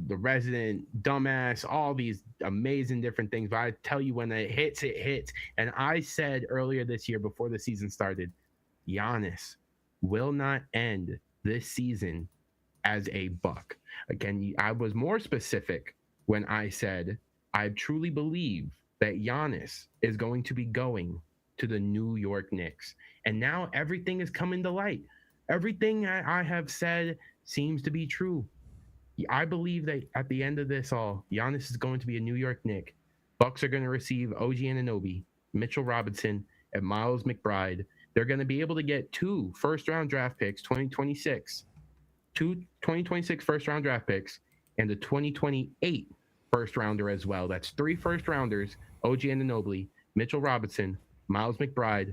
the resident dumbass, all these amazing different things. But I tell you, when it hits, it hits. And I said earlier this year, before the season started, Giannis will not end this season as a Buck. Again, I was more specific when I said I truly believe that Giannis is going to be going to the New York Knicks. And now everything is coming to light. Everything I have said seems to be true. I believe that at the end of this all, Giannis is going to be a New York Knick. Bucks are going to receive OG Anunoby, Mitchell Robinson, and Miles McBride. They're going to be able to get 2 first-round draft picks, 2026, 2 2026 first-round draft picks, and the 2028 first-rounder as well. That's 3 first-rounders, OG Anunoby, Mitchell Robinson, Miles McBride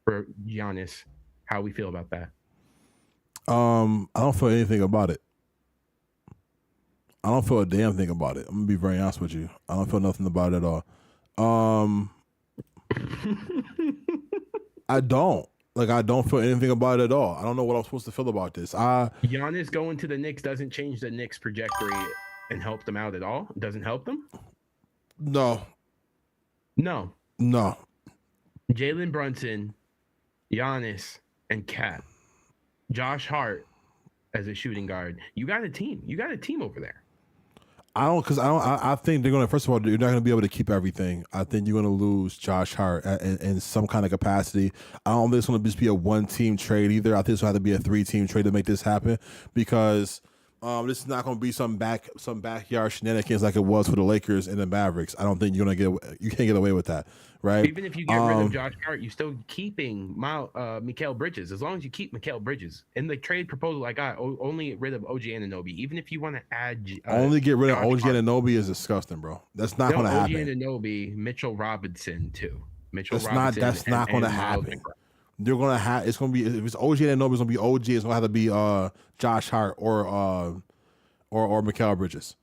for Giannis. How we feel about that? I don't feel anything about it. I don't feel a damn thing about it. I'm gonna be very honest with you. I don't feel nothing about it at all. I don't feel anything about it at all. I don't know what I'm supposed to feel about this. Giannis going to the Knicks doesn't change the Knicks' trajectory and help them out at all. It doesn't help them. No. Jalen Brunson, Giannis, and Cat. Josh Hart as a shooting guard. You got a team. You got a team over there. I think they're going to, first of all, you're not going to be able to keep everything. I think you're going to lose Josh Hart in some kind of capacity. I don't think it's going to just be a 1-team trade either. I think it's going to have to be a 3-team trade to make this happen, because this is not going to be some backyard shenanigans like it was for the Lakers and the Mavericks. I don't think you can't get away with that, right? Even if you get rid of Josh Hart, you're still keeping Mikal Bridges. As long as you keep Mikal Bridges in the trade proposal, I got only get rid of OG Anunoby. Even if you want to add, only get rid of OG Anunoby is disgusting, bro. That's not going to happen. OG Anunoby, Mitchell Robinson too. That's not going to happen. They're gonna have. It's gonna be, if it's OG Anunoby, it's gonna be OG. It's gonna have to be Josh Hart or Mikal Bridges,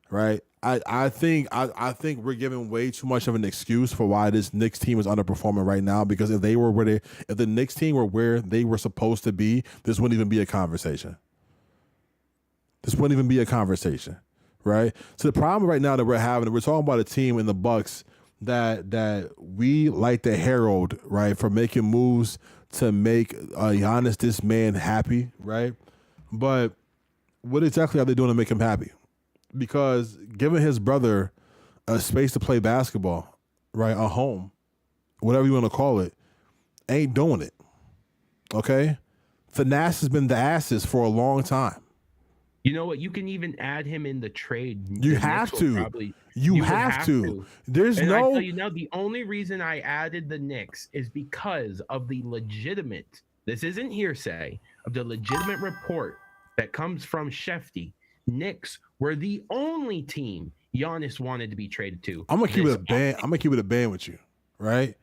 right? I think we're giving way too much of an excuse for why this Knicks team is underperforming right now. Because if the Knicks team were where they were supposed to be, this wouldn't even be a conversation. Right? So the problem right now that we're talking about a team in the Bucks that we like to herald, right, for making moves to make Giannis, this man, happy, right? But what exactly are they doing to make him happy? Because giving his brother a space to play basketball, right, a home, whatever you want to call it, ain't doing it, okay? Finesse has been the asses for a long time. You know what? You can even add him in the trade. You have to. You have to. There's and no. I tell you now, the only reason I added the Knicks is because of the legitimate. This isn't hearsay. Of the legitimate report that comes from Shefty. Knicks were the only team Giannis wanted to be traded to. I'm gonna keep it a band with you, right?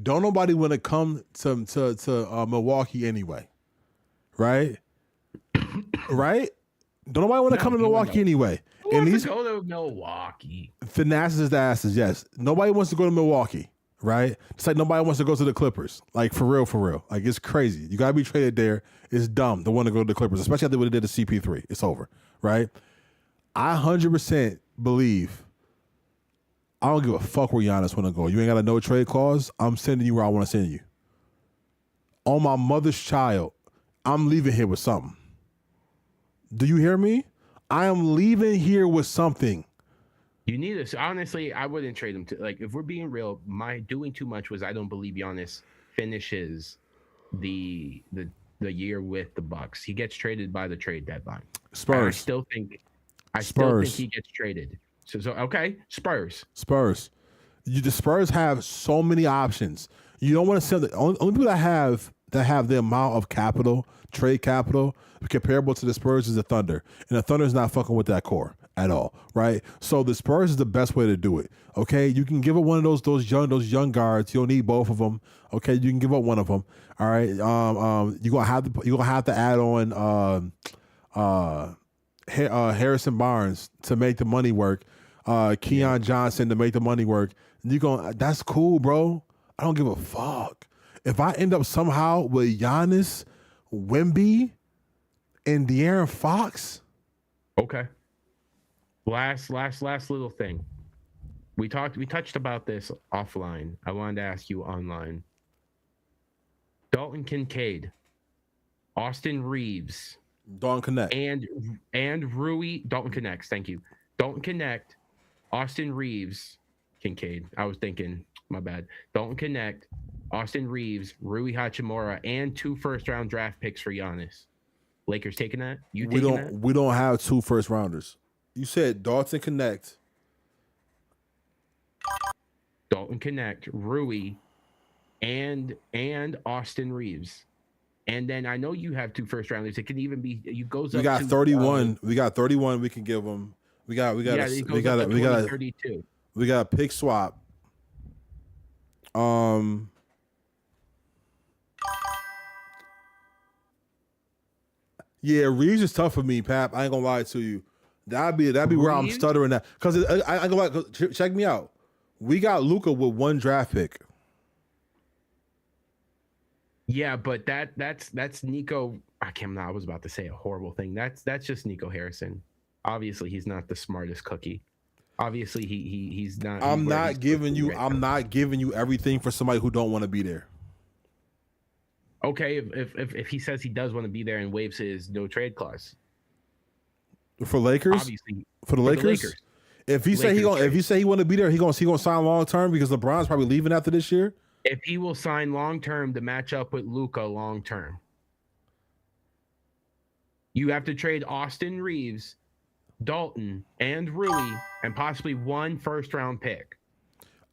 Don't nobody want to come to Milwaukee anyway, right? Right? Don't nobody want to come to Milwaukee anyway. Who And wants these to go to Milwaukee? finesses the asses, yes. Nobody wants to go to Milwaukee, right? It's like nobody wants to go to the Clippers. Like for real. Like it's crazy. You gotta be traded there. It's dumb to want to go to the Clippers, especially after what they did to CP3. It's over, right? I 100% believe. I don't give a fuck where Giannis want to go. You ain't got a no trade clause. I'm sending you where I want to send you. On my mother's child, I'm leaving here with something. Do you hear me? I am leaving here with something. You need this. Honestly, I wouldn't trade him. Like, if we're being real, my doing too much was I don't believe Giannis finishes the year with the Bucks. He gets traded by the trade deadline. Spurs. And I still think he gets traded. So okay, Spurs. The Spurs have so many options. You don't want to sell the only people that have the amount of capital, trade capital, comparable to the Spurs is the Thunder. And the Thunder is not fucking with that core at all, right? So the Spurs is the best way to do it. Okay, you can give up one of those young guards. You don't need both of them. Okay, you can give up one of them. All right. You're gonna have to add on Harrison Barnes to make the money work. Keon Johnson to make the money work. That's cool, bro. I don't give a fuck. If I end up somehow with Giannis, Wemby, and De'Aaron Fox. Okay. Last little thing. We touched about this offline. I wanted to ask you online. Dalton Kincaid, Austin Reeves, Dalton Connect. And Rui. Dalton connects. Thank you. Dalton Connect, Austin Reeves, Kincaid. I was thinking, my bad. Dalton Connect, Austin Reeves, Rui Hachimura, and 2 first-round draft picks for Giannis. Lakers taking that? We don't have 2 first rounders. You said Dalton Connect. Dalton Connect, Rui, and Austin Reeves. And then I know you have 2 first rounders. It could even be We got 31. We got 31 we can give them. We got a 32. We got a pick swap. Yeah, Reeves is tough for me, Pap. I ain't gonna lie to you. That'd be where I'm stuttering at. Because I go like, check me out. We got Luka with 1 draft pick. Yeah, but that's Nico. I was about to say a horrible thing. That's just Nico Harrison. Obviously, he's not the smartest cookie. Obviously, he's not. I'm not giving you everything for somebody who don't want to be there. Okay, if he says he does want to be there and waives his no trade clause for Lakers, obviously for the Lakers. If he say he want to be there, he gonna sign long term because LeBron's probably leaving after this year. If he will sign long term to match up with Luka long term, you have to trade Austin Reeves, Dalton, and Rui, and possibly 1 first round pick.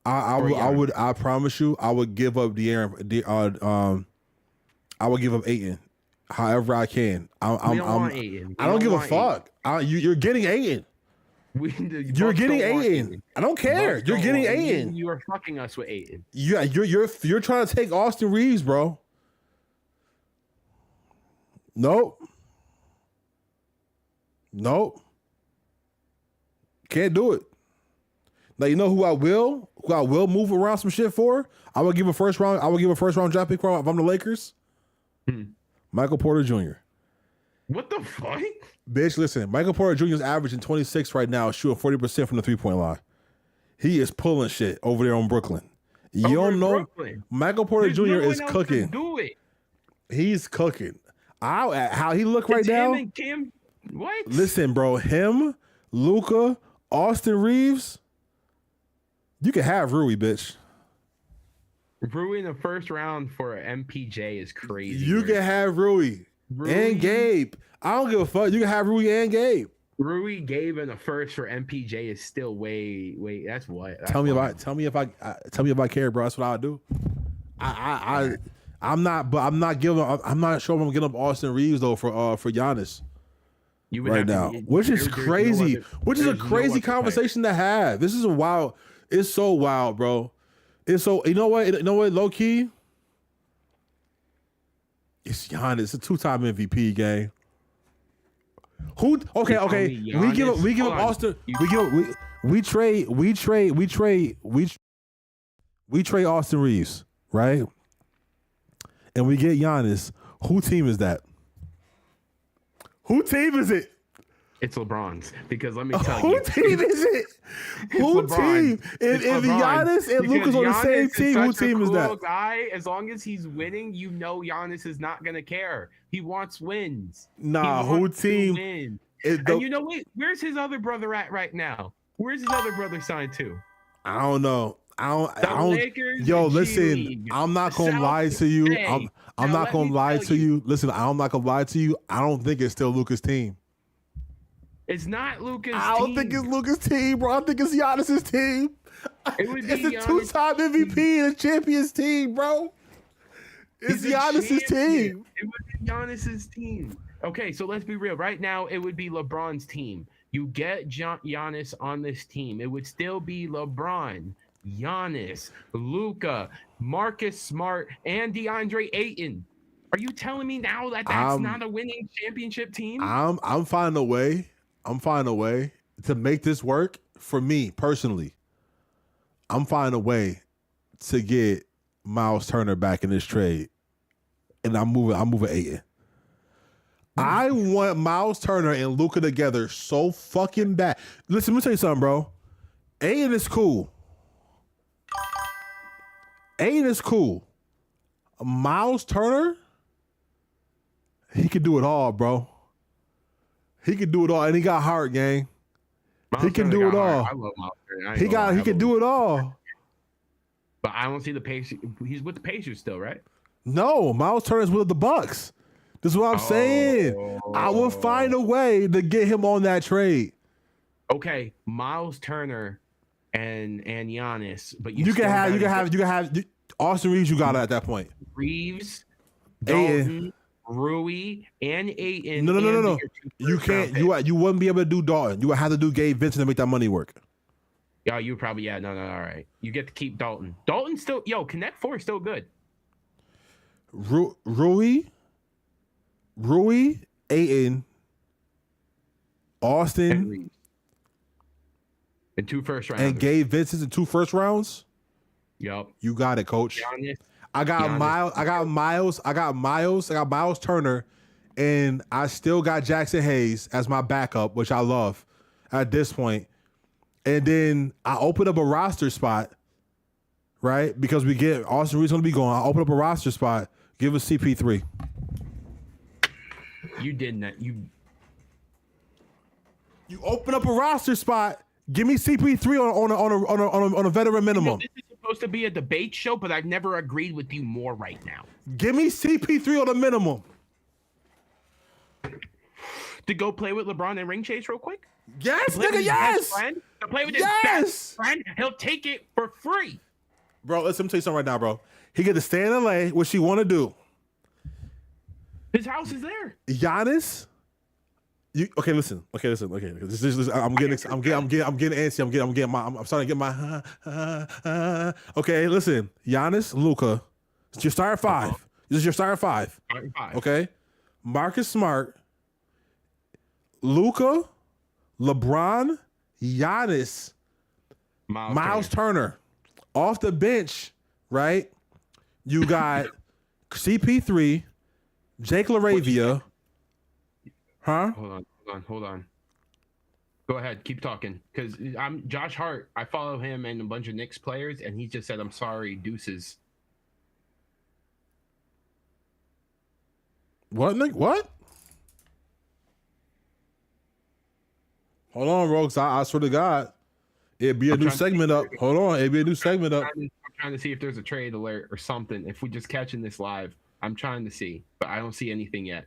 I promise you, I would give up I would give up Ayton, however I can. I don't give a fuck. You're getting Ayton. You're getting Ayton. I don't care. You're getting Ayton. You are fucking us with Ayton. Yeah, you're trying to take Austin Reeves, bro. Nope. Can't do it. Now you know who I will move around some shit for? I will give a first round draft pick for if I'm the Lakers. Michael Porter Jr. What the fuck? Bitch, listen, Michael Porter Jr. is averaging 26 right now, shooting 40% from the 3-point line. He is pulling shit over there on Brooklyn. You don't know? Brooklyn. Michael Porter Jr. is cooking. Do it. He's cooking. How he look right now? Him and Kim. What? Listen, bro. Him, Luka, Austin Reeves. You can have Rui, bitch. Rui in the first round for MPJ is crazy. You can have Rui and Gabe. I don't give a fuck. You can have Rui and Gabe. Rui, Gabe, and the first for MPJ is still way. That's what. Tell me if I care, bro. That's what I'll do. I'm not sure if I'm giving up Austin Reeves though for Giannis right now, which is crazy. Which is a crazy conversation to have. This is a wild. It's so wild, bro. It's so you know what low key. It's Giannis. It's a 2-time MVP game. Who? Okay, You tell okay. me We give up. Giannis? We give Hold up on. Austin. You- We trade Austin Reeves, right? And we get Giannis. Who team is that? Who team is it? It's LeBron's because let me tell Who you, team is it? Who LeBron. team? If LeBron. Giannis and Because Luka's on the Giannis same is team, who such a team is cool that? guy. As long as he's winning, you know Giannis is not gonna care. He wants wins. Nah, he who wants team? to win. Is And you know what? Where's his other brother at right now? Where's his other brother signed to? I don't know. I The don't. Lakers. Yo, G listen. League. I'm not gonna South lie to you. Bay. I'm Now, not let gonna me lie tell to you. Listen, I'm not gonna lie to you. I don't think it's still Luka's team. It's not Luka's team. I don't think it's Luka's team, bro. I think it's Giannis's team. It would be It's a Giannis' two-time MVP and a champions team, bro. It's He's a Giannis's champion. team. It would be Giannis's team. Okay, so let's be real. Right now, it would be LeBron's team. You get Giannis on this team. It would still be LeBron, Giannis, Luka, Marcus Smart, and DeAndre Ayton. Are you telling me now that that's not a winning championship team? I'm finding a way. I'm finding a way to make this work for me personally. I'm finding a way to get Miles Turner back in this trade, and I'm moving Ayton. I want Miles Turner and Luka together so fucking bad. Listen, let me tell you something, bro. Ayton is cool. Ayton is cool. Miles Turner, he can do it all, bro. He can do it all, and he got heart, gang. He can do it all. I love Miles Turner. He can do it all. But I don't see the Pacers. He's with the Pacers still, right? No, Miles Turner's with the Bucks. This is what I'm saying. I will find a way to get him on that trade. Okay, Miles Turner and Giannis, but you can have Austin Reeves. You got it at that point. Reeves, Dalton, Rui, and Ayton. No. You can't. You wouldn't be able to do Dalton. You would have to do Gabe Vincent to make that money work. Yeah, you probably no. All right, you get to keep Dalton. Dalton still Connect Four is still good. Rui, Ayton, Austin, and 2 first rounds, and Gabe Vincent in 2 first rounds. Yep, you got it, coach. Giannis, I got Miles. I got Miles Turner, and I still got Jackson Hayes as my backup, which I love at this point. And then I open up a roster spot, right? Because we get Austin Reeves going to be going. I open up a roster spot. Give us CP3. You did not. You open up a roster spot. Give me CP3 on a veteran minimum. This is supposed to be a debate show, but I've never agreed with you more right now. Give me CP3 on a minimum. To go play with LeBron and ring chase real quick? Yes, nigga, yes. To play with his best friend, he'll take it for free. Bro, let me tell you something right now, bro. He get to stay in LA, what she want to do. His house is there. Giannis. Listen. I'm getting antsy. I'm starting to get my. Okay, listen. Giannis, Luka. It's your starting 5. This is your starting 5. Starting 5. Okay. Marcus Smart, Luka, LeBron, Giannis, Miles Turner. Off the bench, right? You got CP3, Jake LaRavia. Huh? Hold on. Go ahead, keep talking. Because I'm Josh Hart. I follow him and a bunch of Knicks players, and he just said, "I'm sorry, deuces." What, Nick? What? Hold on, bro. I swear to God, it'd be a new segment up. Hold on, it'd be a new segment up. I'm trying to see if there's a trade alert or something. If we're just catching this live, I'm trying to see, but I don't see anything yet.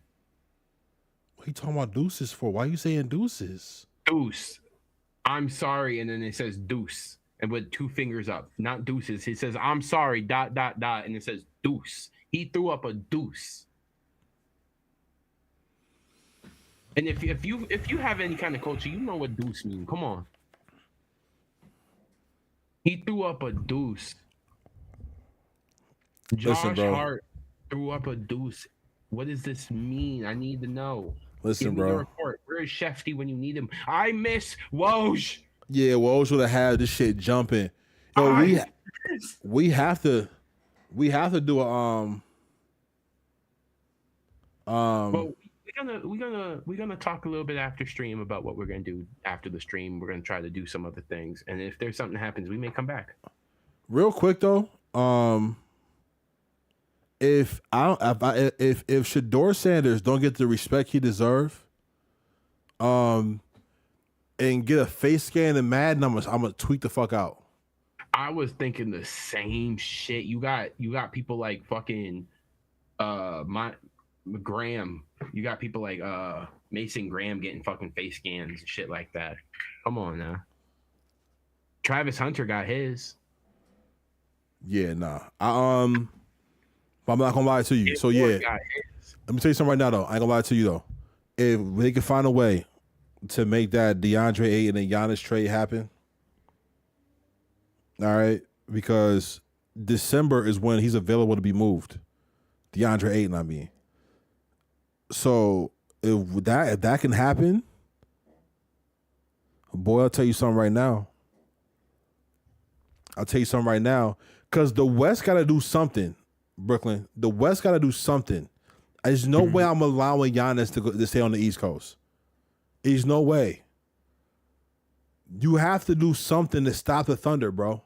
What are you talking about deuces for? Why are you saying deuces? Deuce. I'm sorry, and then it says deuce, and with 2 fingers up, not deuces. He says, "I'm sorry, ... and it says deuce. He threw up a deuce. And if you have any kind of culture, you know what deuce means. Come on. He threw up a deuce. Josh Hart threw up a deuce. What does this mean? I need to know. Listen, Give me bro. the report. Where Where is Shefty when you need him? I miss Woj. Yeah, Woj would have had this shit jumping. Yo, we have to do a Well, we're gonna talk a little bit after stream about what we're gonna do after the stream. We're gonna try to do some other things, and if there's something that happens, we may come back. Real quick though, if Shador Sanders don't get the respect he deserves, and get a face scan in Madden, I'm gonna tweak the fuck out. I was thinking the same shit. You got people like fucking Graham. You got people like Mason Graham getting fucking face scans and shit like that. Come on now. Travis Hunter got his. Yeah, nah. But I'm not gonna lie to you. So yeah, let me tell you something right now though. I ain't gonna lie to you though. If they can find a way to make that DeAndre Ayton and Giannis trade happen, all right, because December is when he's available to be moved. DeAndre Ayton, I mean. So if that can happen, boy, I'll tell you something right now. Because the West got to do something, Brooklyn. The West got to do something. There's no way I'm allowing Giannis to stay on the East Coast. There's no way. You have to do something to stop the Thunder, bro.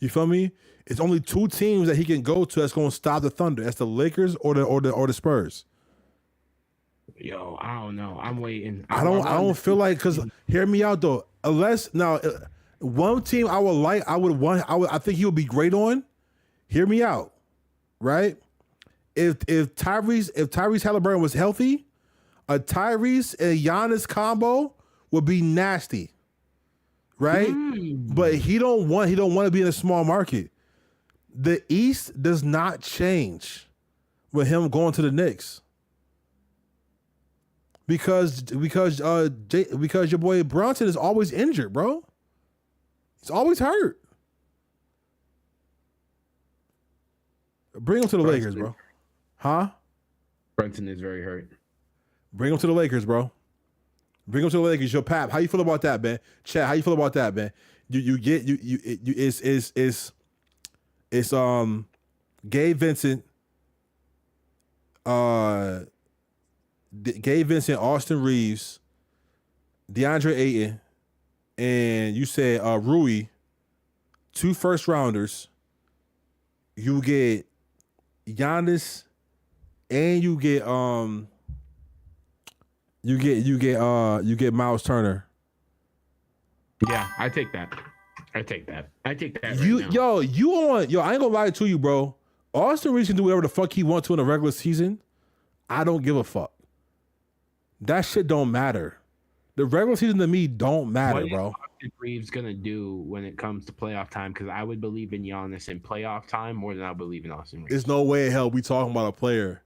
You feel me? It's only two teams that he can go to that's going to stop the Thunder. That's the Lakers or the Spurs. Yo, I don't know. I'm waiting. I don't feel like, because hear me out though. Unless now one team I think he would be great on. Hear me out, right? If Tyrese Halliburton was healthy, a Tyrese and Giannis combo would be nasty, right? But he don't want to be in a small market. The East does not change with him going to the Knicks. Because your boy Brunson is always injured, bro. He's always hurt. Bring him to the Lakers, bro. Huh? Brunson is very hurt. Bring him to the Lakers, bro. Bring him to the Lakers. Yo, Pap, how you feel about that, man? Chat, how you feel about that, man? It's Gabe Vincent, Austin Reeves, DeAndre Ayton, and you said Rui, 2 first rounders. You get Giannis, and you get Miles Turner. Yeah, I take that. Right Yo, I ain't gonna lie to you, bro. Austin Reeves can do whatever the fuck he wants to in a regular season. I don't give a fuck. That shit don't matter. The regular season to me don't matter, bro. What is Austin Reeves gonna do when it comes to playoff time? Because I would believe in Giannis in playoff time more than I believe in Austin Reeves. There's no way in hell we talking about a player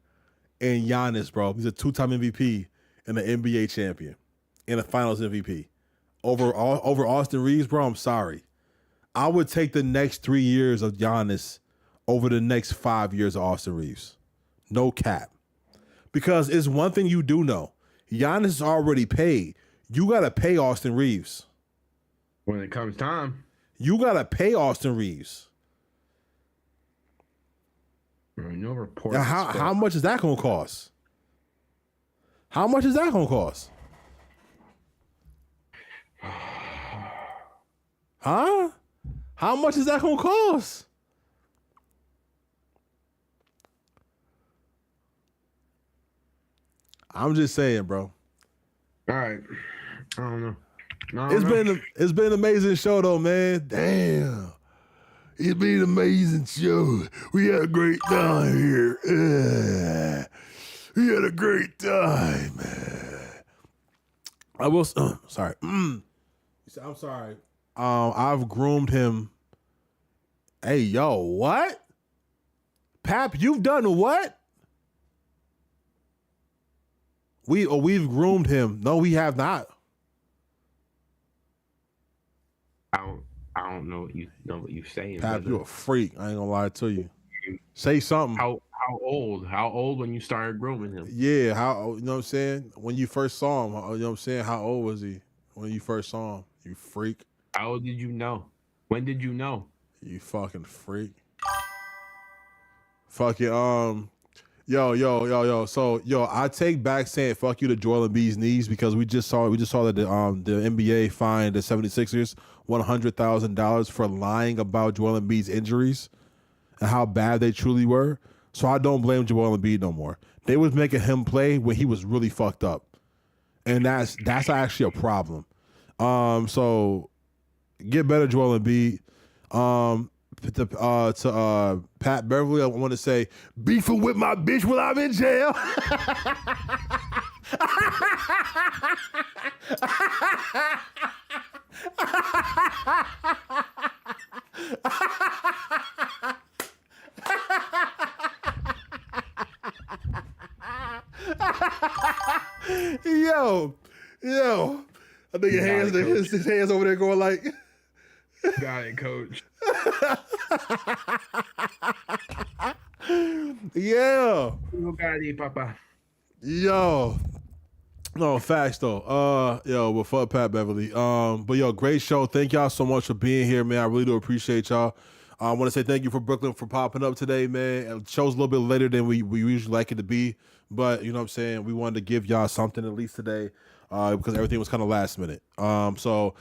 and Giannis, bro. He's a 2-time MVP and an NBA champion and a Finals MVP over Austin Reeves, bro. I'm sorry. I would take the next 3 years of Giannis over the next 5 years of Austin Reeves. No cap. Because it's one thing you do know. Giannis is already paid. You got to pay Austin Reeves. When it comes time. You got to pay Austin Reeves. No reports. Now, how much is that going to cost? How much is that going to cost? Huh? How much is that going to cost? I'm just saying, bro. All right. I don't know. It's been an amazing show though, man. Damn. It's been an amazing show. We had a great time here. We had a great time, man. I will sorry. I'm sorry. I've groomed him. Hey, yo, what? Pap, you've done what? We've groomed him. No, we have not. I don't know what you're saying. Pap, you're a freak. I ain't gonna lie to you. Say something. How How old? How old when you started grooming him? Yeah, how you know what I'm saying? When you first saw him, you know what I'm saying? How old was he when you first saw him? You freak. How old did you know? When did you know? You fucking freak. Fuck it. Yo. So I take back saying fuck you to Joel Embiid's knees because we just saw that the NBA fined the 76ers $100,000 for lying about Joel Embiid's injuries and how bad they truly were. So I don't blame Joel Embiid no more. They was making him play when he was really fucked up, and that's actually a problem. So get better, Joel Embiid. To Pat Beverly, I want to say, beefing with my bitch while I'm in jail. Yo, I think his hands over there going like. Got it, coach. Yeah. You got it, Papa. Yo. No, facts though. But fuck Pat Beverly. But yo, great show. Thank y'all so much for being here, man. I really do appreciate y'all. I want to say thank you for Brooklyn for popping up today, man. The show's a little bit later than we usually like it to be, but you know what I'm saying? We wanted to give y'all something at least today, because everything was kind of last minute. That's the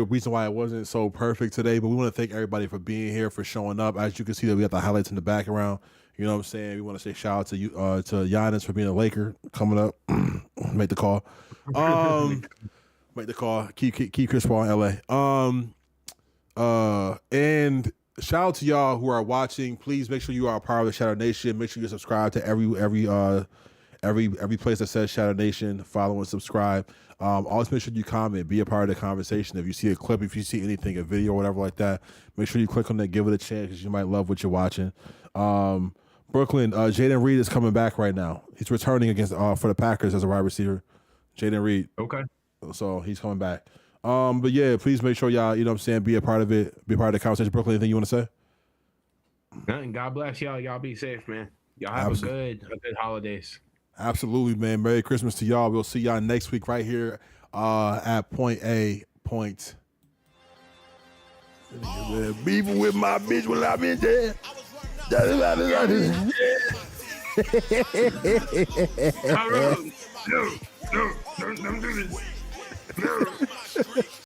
reason why it wasn't so perfect today. But we want to thank everybody for being here, for showing up. As you can see, that we got the highlights in the background. You know what I'm saying? We want to say shout out to you, to Giannis for being a Laker coming up. Make the call. Make the call. Keep Chris Paul in LA. And shout out to y'all who are watching. Please make sure you are a part of the Shadow Nation. Make sure you subscribe to every place that says Shadow Nation. Follow and subscribe. Always make sure you comment, be a part of the conversation. If you see a clip, if you see anything, a video, or whatever like that, make sure you click on that, give it a chance because you might love what you're watching. Brooklyn, Jaden Reed is coming back right now. He's returning against for the Packers as a wide receiver. Jaden Reed. Okay. So he's coming back. But yeah, please make sure y'all, you know what I'm saying, be a part of it, be a part of the conversation. Brooklyn, anything you want to say? Nothing. God bless y'all. Y'all be safe, man. Y'all have a good holidays. Absolutely, man. Merry Christmas to y'all. We'll see y'all next week right here at Point A. Beefing with my bitch when I'm in there. No, don't do this. No.